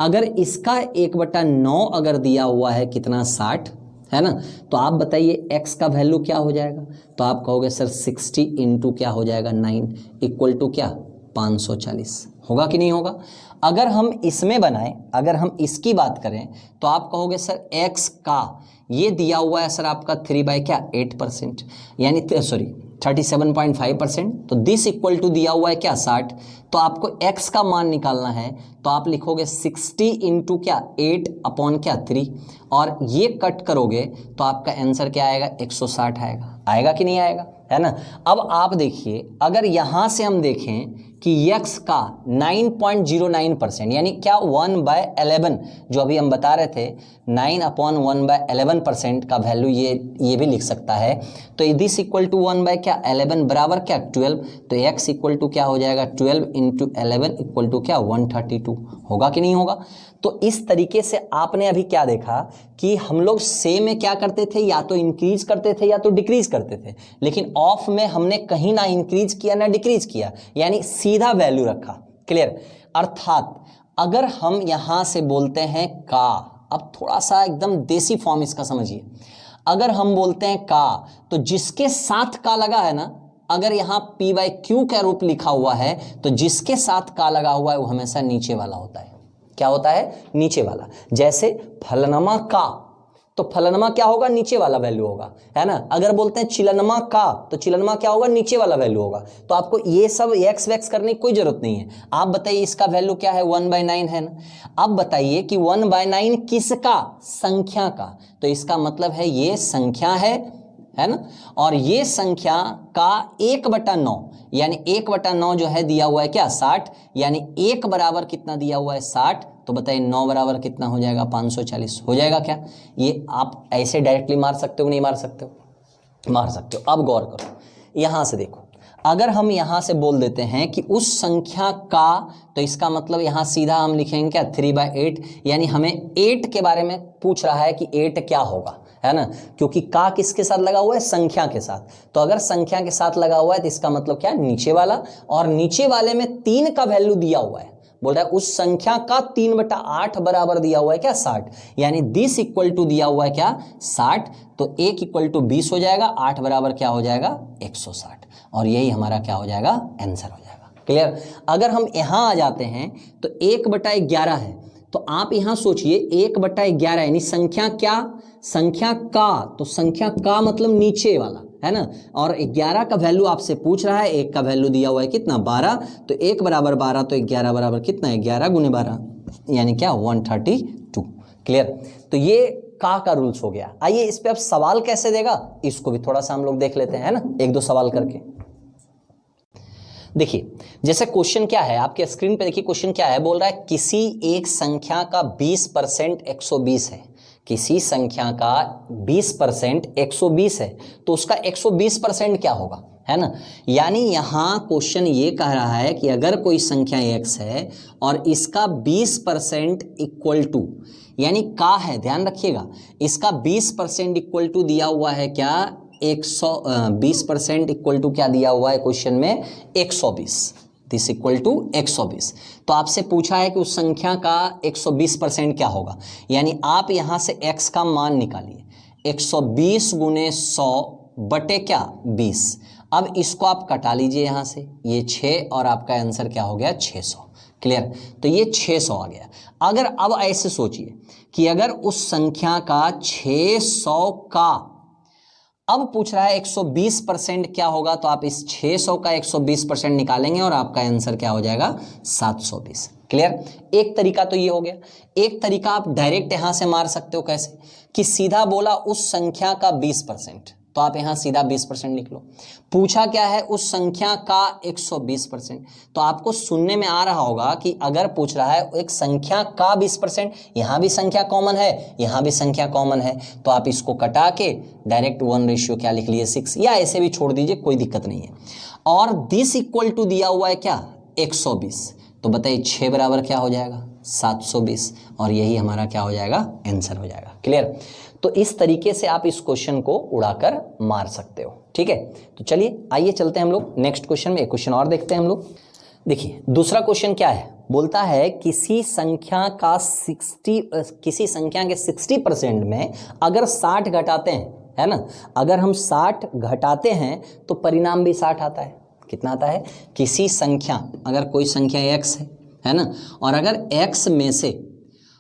अगर इसका 1/9 अगर दिया हुआ है कितना, 60, है ना, तो आप बताइए एक्स का वैल्यू क्या हो जाएगा। तो आप कहोगे सर 60 इंटू क्या हो जाएगा 9 इक्वल टू क्या 540, होगा कि नहीं होगा। अगर हम इसमें बनाएं, अगर हम इसकी बात करें तो आप कहोगे सर एक्स का ये दिया हुआ है सर आपका 3/8%, यानी सॉरी 37.5%, तो दिस इक्वल टू दिया हुआ है क्या 60, तो आपको x का मान निकालना है। तो आप लिखोगे 60 इंटू क्या 8 अपॉन क्या 3, और ये कट करोगे तो आपका आंसर क्या आएगा, 160 आएगा। आएगा कि नहीं आएगा, है ना। अब आप देखिए अगर यहाँ से हम देखें कि x का 9.09% यानी क्या 1/11, जो अभी हम बता रहे थे 9/1/11% का वैल्यू ये भी लिख सकता है। तो दिस इक्वल टू 1/11 बराबर क्या 12, तो x इक्वल टू क्या हो जाएगा 12 इंटू 11 इक्वल टू क्या 132, होगा कि नहीं होगा। तो इस तरीके से आपने अभी क्या देखा कि हम लोग से में क्या करते थे, या तो इंक्रीज करते थे या तो डिक्रीज करते थे, लेकिन ऑफ में हमने कहीं ना इंक्रीज किया ना डिक्रीज किया, यानी सीधा वैल्यू रखा। क्लियर। अर्थात अगर हम यहां से बोलते हैं का, अब थोड़ा सा एकदम देसी फॉर्म इसका समझिए, अगर हम बोलते हैं का तो जिसके साथ का लगा है ना, अगर यहां p/q का रूप लिखा हुआ है तो जिसके साथ का लगा हुआ है वो हमेशा नीचे वाला होता है। क्या होता है, नीचे वाला। जैसे फलनमा का, तो फलनमा क्या होगा, नीचे वाला वैल्यू होगा, है ना। अगर बोलते हैं चिलनमा का, तो चिलनमा क्या होगा, नीचे वाला वैल्यू होगा। तो आपको ये सब एक्स वैक्स करने की कोई जरूरत नहीं है। आप बताइए इसका वैल्यू क्या है, 1/9 है ना। अब बताइए कि 1/9 किसका, संख्या का, तो इसका मतलब है ये संख्या है ना, और ये संख्या का 1/9 यानी 1/9 जो है दिया हुआ है क्या 60, यानी 1 बराबर कितना दिया हुआ है 60, तो बताइए 9 बराबर कितना हो जाएगा 540, हो जाएगा क्या। ये आप ऐसे डायरेक्टली मार सकते हो, नहीं मार सकते हो, मार सकते हो। अब गौर करो, यहां से देखो, अगर हम यहां से बोल देते हैं कि उस संख्या का, तो इसका मतलब यहां सीधा हम लिखेंगे क्या 3/8, यानी हमें 8 के बारे में पूछ रहा है कि 8 क्या होगा, है ना, क्योंकि का किसके साथ लगा हुआ है, संख्या के साथ। तो अगर संख्या के साथ लगा हुआ है तो इसका मतलब क्या, नीचे वाला, और नीचे वाले में 3 का वैल्यू दिया हुआ है, बोल रहा है उस संख्या का 3/8 बराबर दिया हुआ है क्या 60, यानी दिस इक्वल टू दिया हुआ है क्या 60, तो 1 इक्वल टू 20 हो जाएगा, 8 बराबर क्या हो जाएगा 160, और यही हमारा क्या हो जाएगा, आंसर हो जाएगा। क्लियर। अगर हम यहां आ जाते हैं तो 1/11 है, तो आप यहां सोचिए 1/11 यानी संख्या क्या, संख्या का, तो संख्या का मतलब नीचे वाला, है ना, और 11 का वैल्यू आपसे पूछ रहा है, 1 का वैल्यू दिया हुआ है कितना 12, तो 1 बराबर 12, तो 11 बराबर कितना है 11 गुने 12 यानी क्या 132। क्लियर। तो ये का रूल्स हो गया। आइए इस पे अब सवाल कैसे देगा, इसको भी थोड़ा सा हम लोग देख लेते हैं, है ना, 1-2 सवाल करके। देखिए जैसे क्वेश्चन क्या है, आपके स्क्रीन पे देखिए क्वेश्चन क्या है, बोल रहा है किसी एक संख्या का 20% 120 है, किसी संख्या का 20% 120 है, तो उसका 120% क्या होगा, है ना। यानी यहां क्वेश्चन ये कह रहा है कि अगर कोई संख्या x है और इसका 20% इक्वल टू, यानी का है, ध्यान रखिएगा, इसका 20% इक्वल टू दिया हुआ है क्या 20% इक्वल टू क्या दिया हुआ है क्वेश्चन में 120, दिस इक्वल टू 120। तो आपसे पूछा है कि उस संख्या का 120% क्या होगा, यानी आप यहां से x का मान निकालिए, 120 गुने 100 बटे क्या 20। अब इसको आप कटा लीजिए यहां से, ये 6 और आपका आंसर क्या हो गया 600। क्लियर। तो ये 600 आ गया। अगर अब ऐसे सोचिए कि अगर उस संख्या का 600 का, अब पूछ रहा है 120% क्या होगा, तो आप इस 600 का 120% निकालेंगे और आपका आंसर क्या हो जाएगा 720। क्लियर। एक तरीका तो ये हो गया। एक तरीका आप डायरेक्ट यहां से मार सकते हो, कैसे कि सीधा बोला उस संख्या का 20%, तो आप यहाँ सीधा 20% लिख लो। पूछा क्या है, उस संख्या का 120%। तो आपको सुनने में आ रहा होगा कि अगर पूछ रहा है एक संख्या का 20%, यहाँ भी संख्या कॉमन है, यहाँ भी संख्या कॉमन है, तो आप इसको कटा के डायरेक्ट 1 क्या लिख लिए 6, या ऐसे भी छोड़ दीजिए, कोई दिक्कत नहीं है। और दिस इक्वल टू दिया हुआ है क्या 120, तो बताइए 6 बराबर क्या हो जाएगा 720, और यही हमारा क्या हो जाएगा आंसर हो जाएगा। क्लियर। तो इस तरीके से आप इस क्वेश्चन को उड़ाकर मार सकते हो। ठीक है, तो चलिए आइए चलते हैं हम लोग नेक्स्ट क्वेश्चन में। एक क्वेश्चन और देखते हैं हम लोग। देखिए दूसरा क्वेश्चन क्या है, बोलता है किसी संख्या के 60% में अगर 60 घटाते हैं, है ना, अगर हम 60 घटाते हैं तो परिणाम भी 60 आता है। कितना आता है, किसी संख्या, अगर कोई संख्या x है ना, और अगर x में से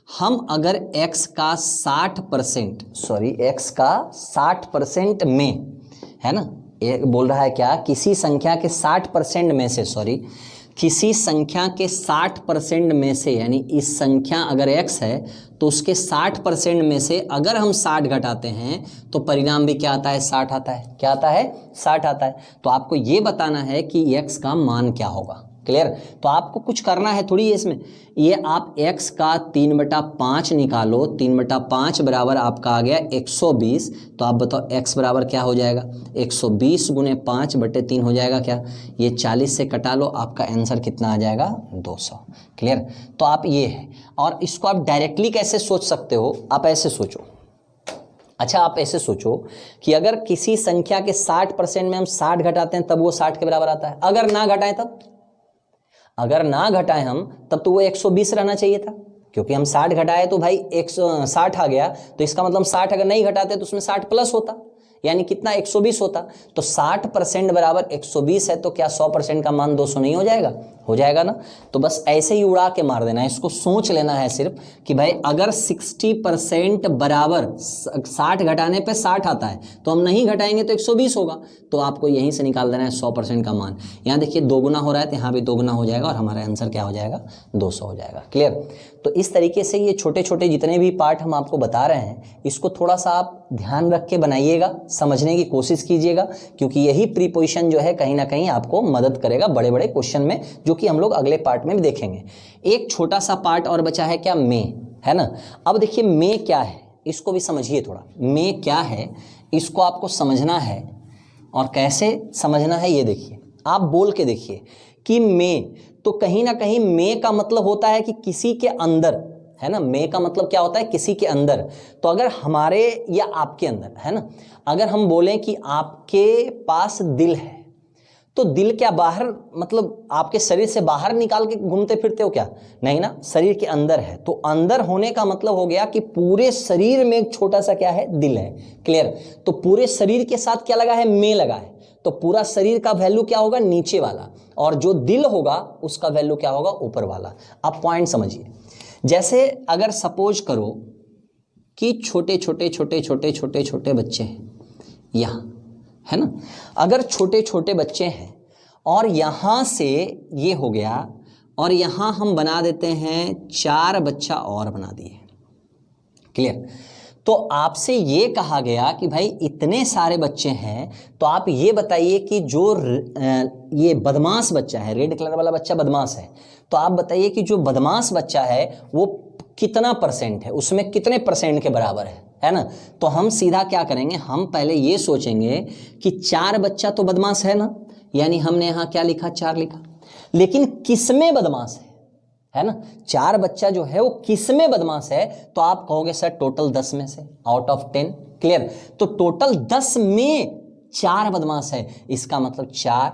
हम अगर x का 60% में, है ना, बोल रहा है क्या, किसी संख्या के 60% में से, किसी संख्या के 60% में से, यानी इस संख्या अगर x है तो उसके 60% में से अगर हम 60 घटाते हैं तो परिणाम भी क्या आता है 60 आता है। क्या आता है 60 आता है। तो आपको ये बताना है कि x का मान क्या होगा। क्लियर। तो आपको कुछ करना है थोड़ी इसमें, ये आप x का 3/5 निकालो, 3/5 बराबर आपका आ गया 120। तो आप बताओ x बराबर क्या हो जाएगा, 120 × 5/3 हो जाएगा क्या, ये 40 से कटा लो, आपका आंसर कितना आ जाएगा 200। क्लियर। तो आप ये है, और इसको आप डायरेक्टली कैसे सोच सकते हो, आप ऐसे सोचो। अच्छा आप ऐसे सोचो कि अगर किसी संख्या के 60% में हम 60 घटाते हैं तब वो 60 के बराबर आता है, अगर ना घटाएं तब, अगर ना घटाएं हम तब तो वो 120 रहना चाहिए था, क्योंकि हम 60 घटाए तो भाई 160 आ गया, तो इसका मतलब 60 अगर नहीं घटाते तो उसमें 60 प्लस होता, यानी कितना 120 होता। तो 60% बराबर 120 है, तो क्या 100% का मान 200 नहीं हो जाएगा, हो जाएगा ना। तो बस ऐसे ही उड़ा के मार देना है, इसको सोच लेना है सिर्फ कि भाई अगर 60% बराबर 60 घटाने पे 60 आता है तो हम नहीं घटाएंगे तो 120 होगा, तो आपको यहीं से निकाल देना है 100% का मान। यहाँ देखिए 2 गुना हो रहा है तो यहाँ भी 2 गुना हो जाएगा और हमारा आंसर क्या हो जाएगा 200 हो जाएगा। क्लियर। तो इस तरीके से ये छोटे छोटे जितने भी पार्ट हम आपको बता रहे हैं इसको थोड़ा सा आप ध्यान रख के बनाइएगा, समझने की कोशिश कीजिएगा, क्योंकि यही प्रीपोजिशन जो है कहीं ना कहीं आपको मदद करेगा बड़े बड़े क्वेश्चन में, जो कि हम लोग अगले पार्ट में भी देखेंगे। एक छोटा सा पार्ट और बचा है क्या, में, है ना। अब देखिए में क्या है, इसको भी समझिए थोड़ा। में क्या है इसको आपको समझना है, और कैसे समझना है ये देखिए, आप बोल के देखिए कि में, तो कहीं ना कहीं में का मतलब होता है कि किसी के अंदर, है ना। में का मतलब क्या होता है, किसी के अंदर। तो अगर हमारे या आपके अंदर, है ना, अगर हम बोलें कि आपके पास दिल है, तो दिल क्या बाहर, मतलब आपके शरीर से बाहर निकाल के घूमते फिरते हो क्या, नहीं ना, शरीर के अंदर है। तो अंदर होने का मतलब हो गया कि पूरे शरीर में एक छोटा सा क्या है, दिल है। क्लियर। तो पूरे शरीर के साथ क्या लगा है, में लगा है, तो पूरा शरीर का वैल्यू क्या होगा, नीचे वाला, और जो दिल होगा उसका वैल्यू क्या होगा, ऊपर वाला। आप पॉइंट समझिए। जैसे अगर सपोज करो कि छोटे छोटे छोटे छोटे छोटे छोटे बच्चे हैं यहाँ, है ना, अगर छोटे छोटे बच्चे हैं और यहाँ से ये हो गया और यहाँ हम बना देते हैं 4 बच्चा और बना दिए। क्लियर। तो आपसे ये कहा गया कि भाई इतने सारे बच्चे हैं, तो आप ये बताइए कि जो ये बदमाश बच्चा है, रेड कलर वाला बच्चा बदमाश है, तो आप बताइए कि जो बदमाश बच्चा है वो कितना % है, उसमें कितने % के बराबर है ना। तो हम सीधा क्या करेंगे, हम पहले ये सोचेंगे कि 4 बच्चा तो बदमाश है ना, यानी हमने यहाँ क्या लिखा, 4 लिखा, लेकिन किसमें बदमाश है ना, 4 बच्चा जो है वो किसमें बदमाश है, तो आप कहोगे सर टोटल 10 में से, आउट ऑफ 10। क्लियर। तो टोटल 10 में 4 बदमाश है, इसका मतलब 4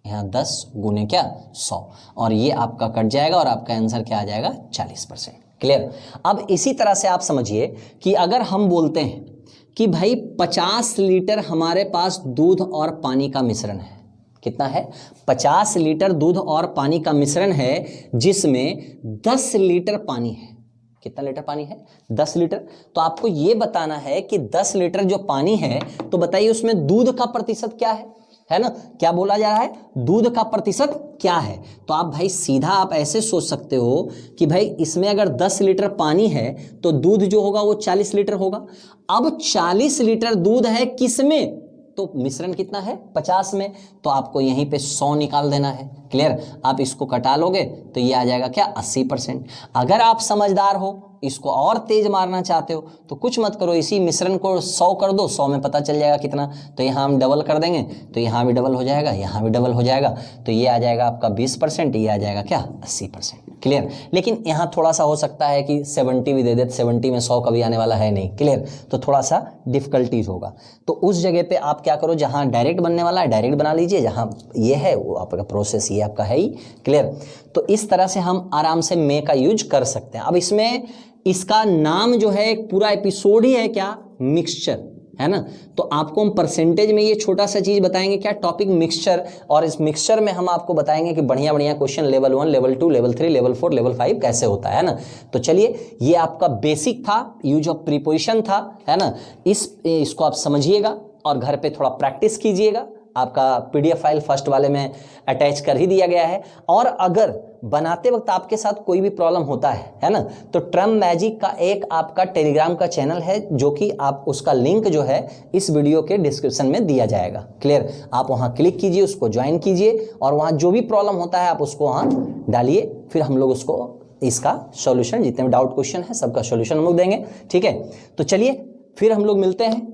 यहाँ 10 गुने क्या 100, और ये आपका कट जाएगा और आपका आंसर क्या आ जाएगा 40%। क्लियर। अब इसी तरह से आप समझिए कि अगर हम बोलते हैं कि भाई 50 लीटर हमारे पास दूध और पानी का मिश्रण है, कितना है, 50 लीटर दूध और पानी का मिश्रण है, जिसमें 10 लीटर पानी है। कितना लीटर पानी है, 10 लीटर। तो आपको ये बताना है कि 10 लीटर जो पानी है, तो बताइए उसमें दूध का प्रतिशत क्या है, है ना, क्या बोला जा रहा है, दूध का प्रतिशत क्या है। तो आप भाई सीधा आप ऐसे सोच सकते हो कि भाई इसमें अगर 10 लीटर पानी है तो दूध जो होगा वो 40 लीटर होगा। अब 40 लीटर दूध है किसमें, तो मिश्रण कितना है 50 में, तो आपको यहीं पे 100 निकाल देना है। क्लियर, आप इसको कटा लोगे तो ये आ जाएगा क्या 80%। अगर आप समझदार हो, इसको और तेज मारना चाहते हो तो कुछ मत करो, इसी मिश्रण को 100 कर दो, 100 में पता चल जाएगा कितना, तो यहाँ हम डबल कर देंगे तो यहाँ भी डबल हो जाएगा, यहाँ भी डबल हो जाएगा, तो ये आ जाएगा आपका 20%, ये आ जाएगा क्या 80%। क्लियर, लेकिन यहाँ थोड़ा सा हो सकता है कि 70 भी दे दे, 70 में 100 कभी आने वाला है नहीं। क्लियर, तो थोड़ा सा डिफिकल्टीज होगा, तो उस जगह पे आप क्या करो, जहाँ डायरेक्ट बनने वाला है डायरेक्ट बना लीजिए, जहाँ ये है वो आपका प्रोसेस ये आपका है ही। क्लियर, तो इस तरह से हम आराम से मे का यूज कर सकते हैं। अब इसमें इसका नाम जो है एक पूरा एपिसोड ही है क्या, मिक्सचर, है ना। तो आपको हम परसेंटेज में ये छोटा सा चीज बताएंगे क्या, टॉपिक मिक्सचर, और इस मिक्सचर में हम आपको बताएंगे कि बढ़िया बढ़िया question level 1, level 2, level 3, level 4, level 5 कैसे होता है ना। तो चलिए, ये आपका बेसिक था, यूज ऑफ प्रीपोजिशन था, है ना। इसको आप समझिएगा और घर पे थोड़ा प्रैक्टिस कीजिएगा। आपका PDF फाइल फर्स्ट वाले में अटैच कर ही दिया गया है। और अगर बनाते वक्त आपके साथ कोई भी प्रॉब्लम होता है ना, तो ट्रम मैजिक का एक आपका टेलीग्राम का चैनल है, जो कि आप उसका लिंक जो है इस वीडियो के डिस्क्रिप्शन में दिया जाएगा। क्लियर, आप वहां क्लिक कीजिए, उसको ज्वाइन कीजिए और वहां जो भी प्रॉब्लम होता है आप उसको वहां डालिए, फिर हम लोग उसको इसका सॉल्यूशन, जितने भी डाउट क्वेश्चन है सबका सॉल्यूशन हम लोग देंगे। ठीक है, तो चलिए फिर हम लोग मिलते हैं,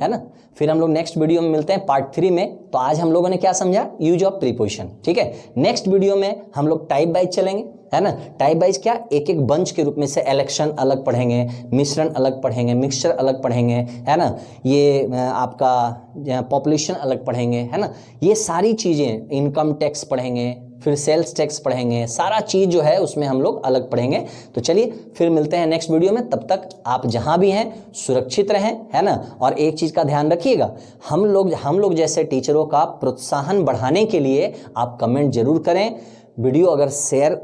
है ना। फिर हम लोग नेक्स्ट वीडियो में मिलते हैं पार्ट 3 में। तो आज हम लोगों ने क्या समझा, यूज ऑफ प्रीपोजिशन। ठीक है, नेक्स्ट वीडियो में हम लोग टाइप वाइज चलेंगे, है ना। टाइप वाइज क्या, एक एक बंच के रूप में से इलेक्शन अलग पढ़ेंगे, मिश्रण अलग पढ़ेंगे, मिक्सचर अलग पढ़ेंगे, है ना। ये आपका पॉपुलेशन अलग पढ़ेंगे, है ना। ये सारी चीज़ें, इनकम टैक्स पढ़ेंगे, फिर सेल्स टैक्स पढ़ेंगे, सारा चीज़ जो है उसमें हम लोग अलग पढ़ेंगे। तो चलिए फिर मिलते हैं नेक्स्ट वीडियो में, तब तक आप जहां भी हैं सुरक्षित रहें, है ना। और एक चीज़ का ध्यान रखिएगा, हम लोग जैसे टीचरों का प्रोत्साहन बढ़ाने के लिए आप कमेंट जरूर करें। वीडियो अगर शेयर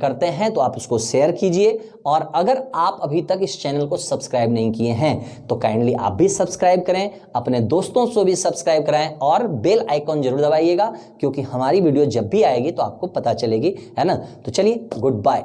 करते हैं तो आप उसको शेयर कीजिए, और अगर आप अभी तक इस चैनल को सब्सक्राइब नहीं किए हैं तो काइंडली आप भी सब्सक्राइब करें, अपने दोस्तों से भी सब्सक्राइब कराएं और बेल आइकॉन जरूर दबाइएगा, क्योंकि हमारी वीडियो जब भी आएगी तो आपको पता चलेगी, है ना। तो चलिए, गुड बाय।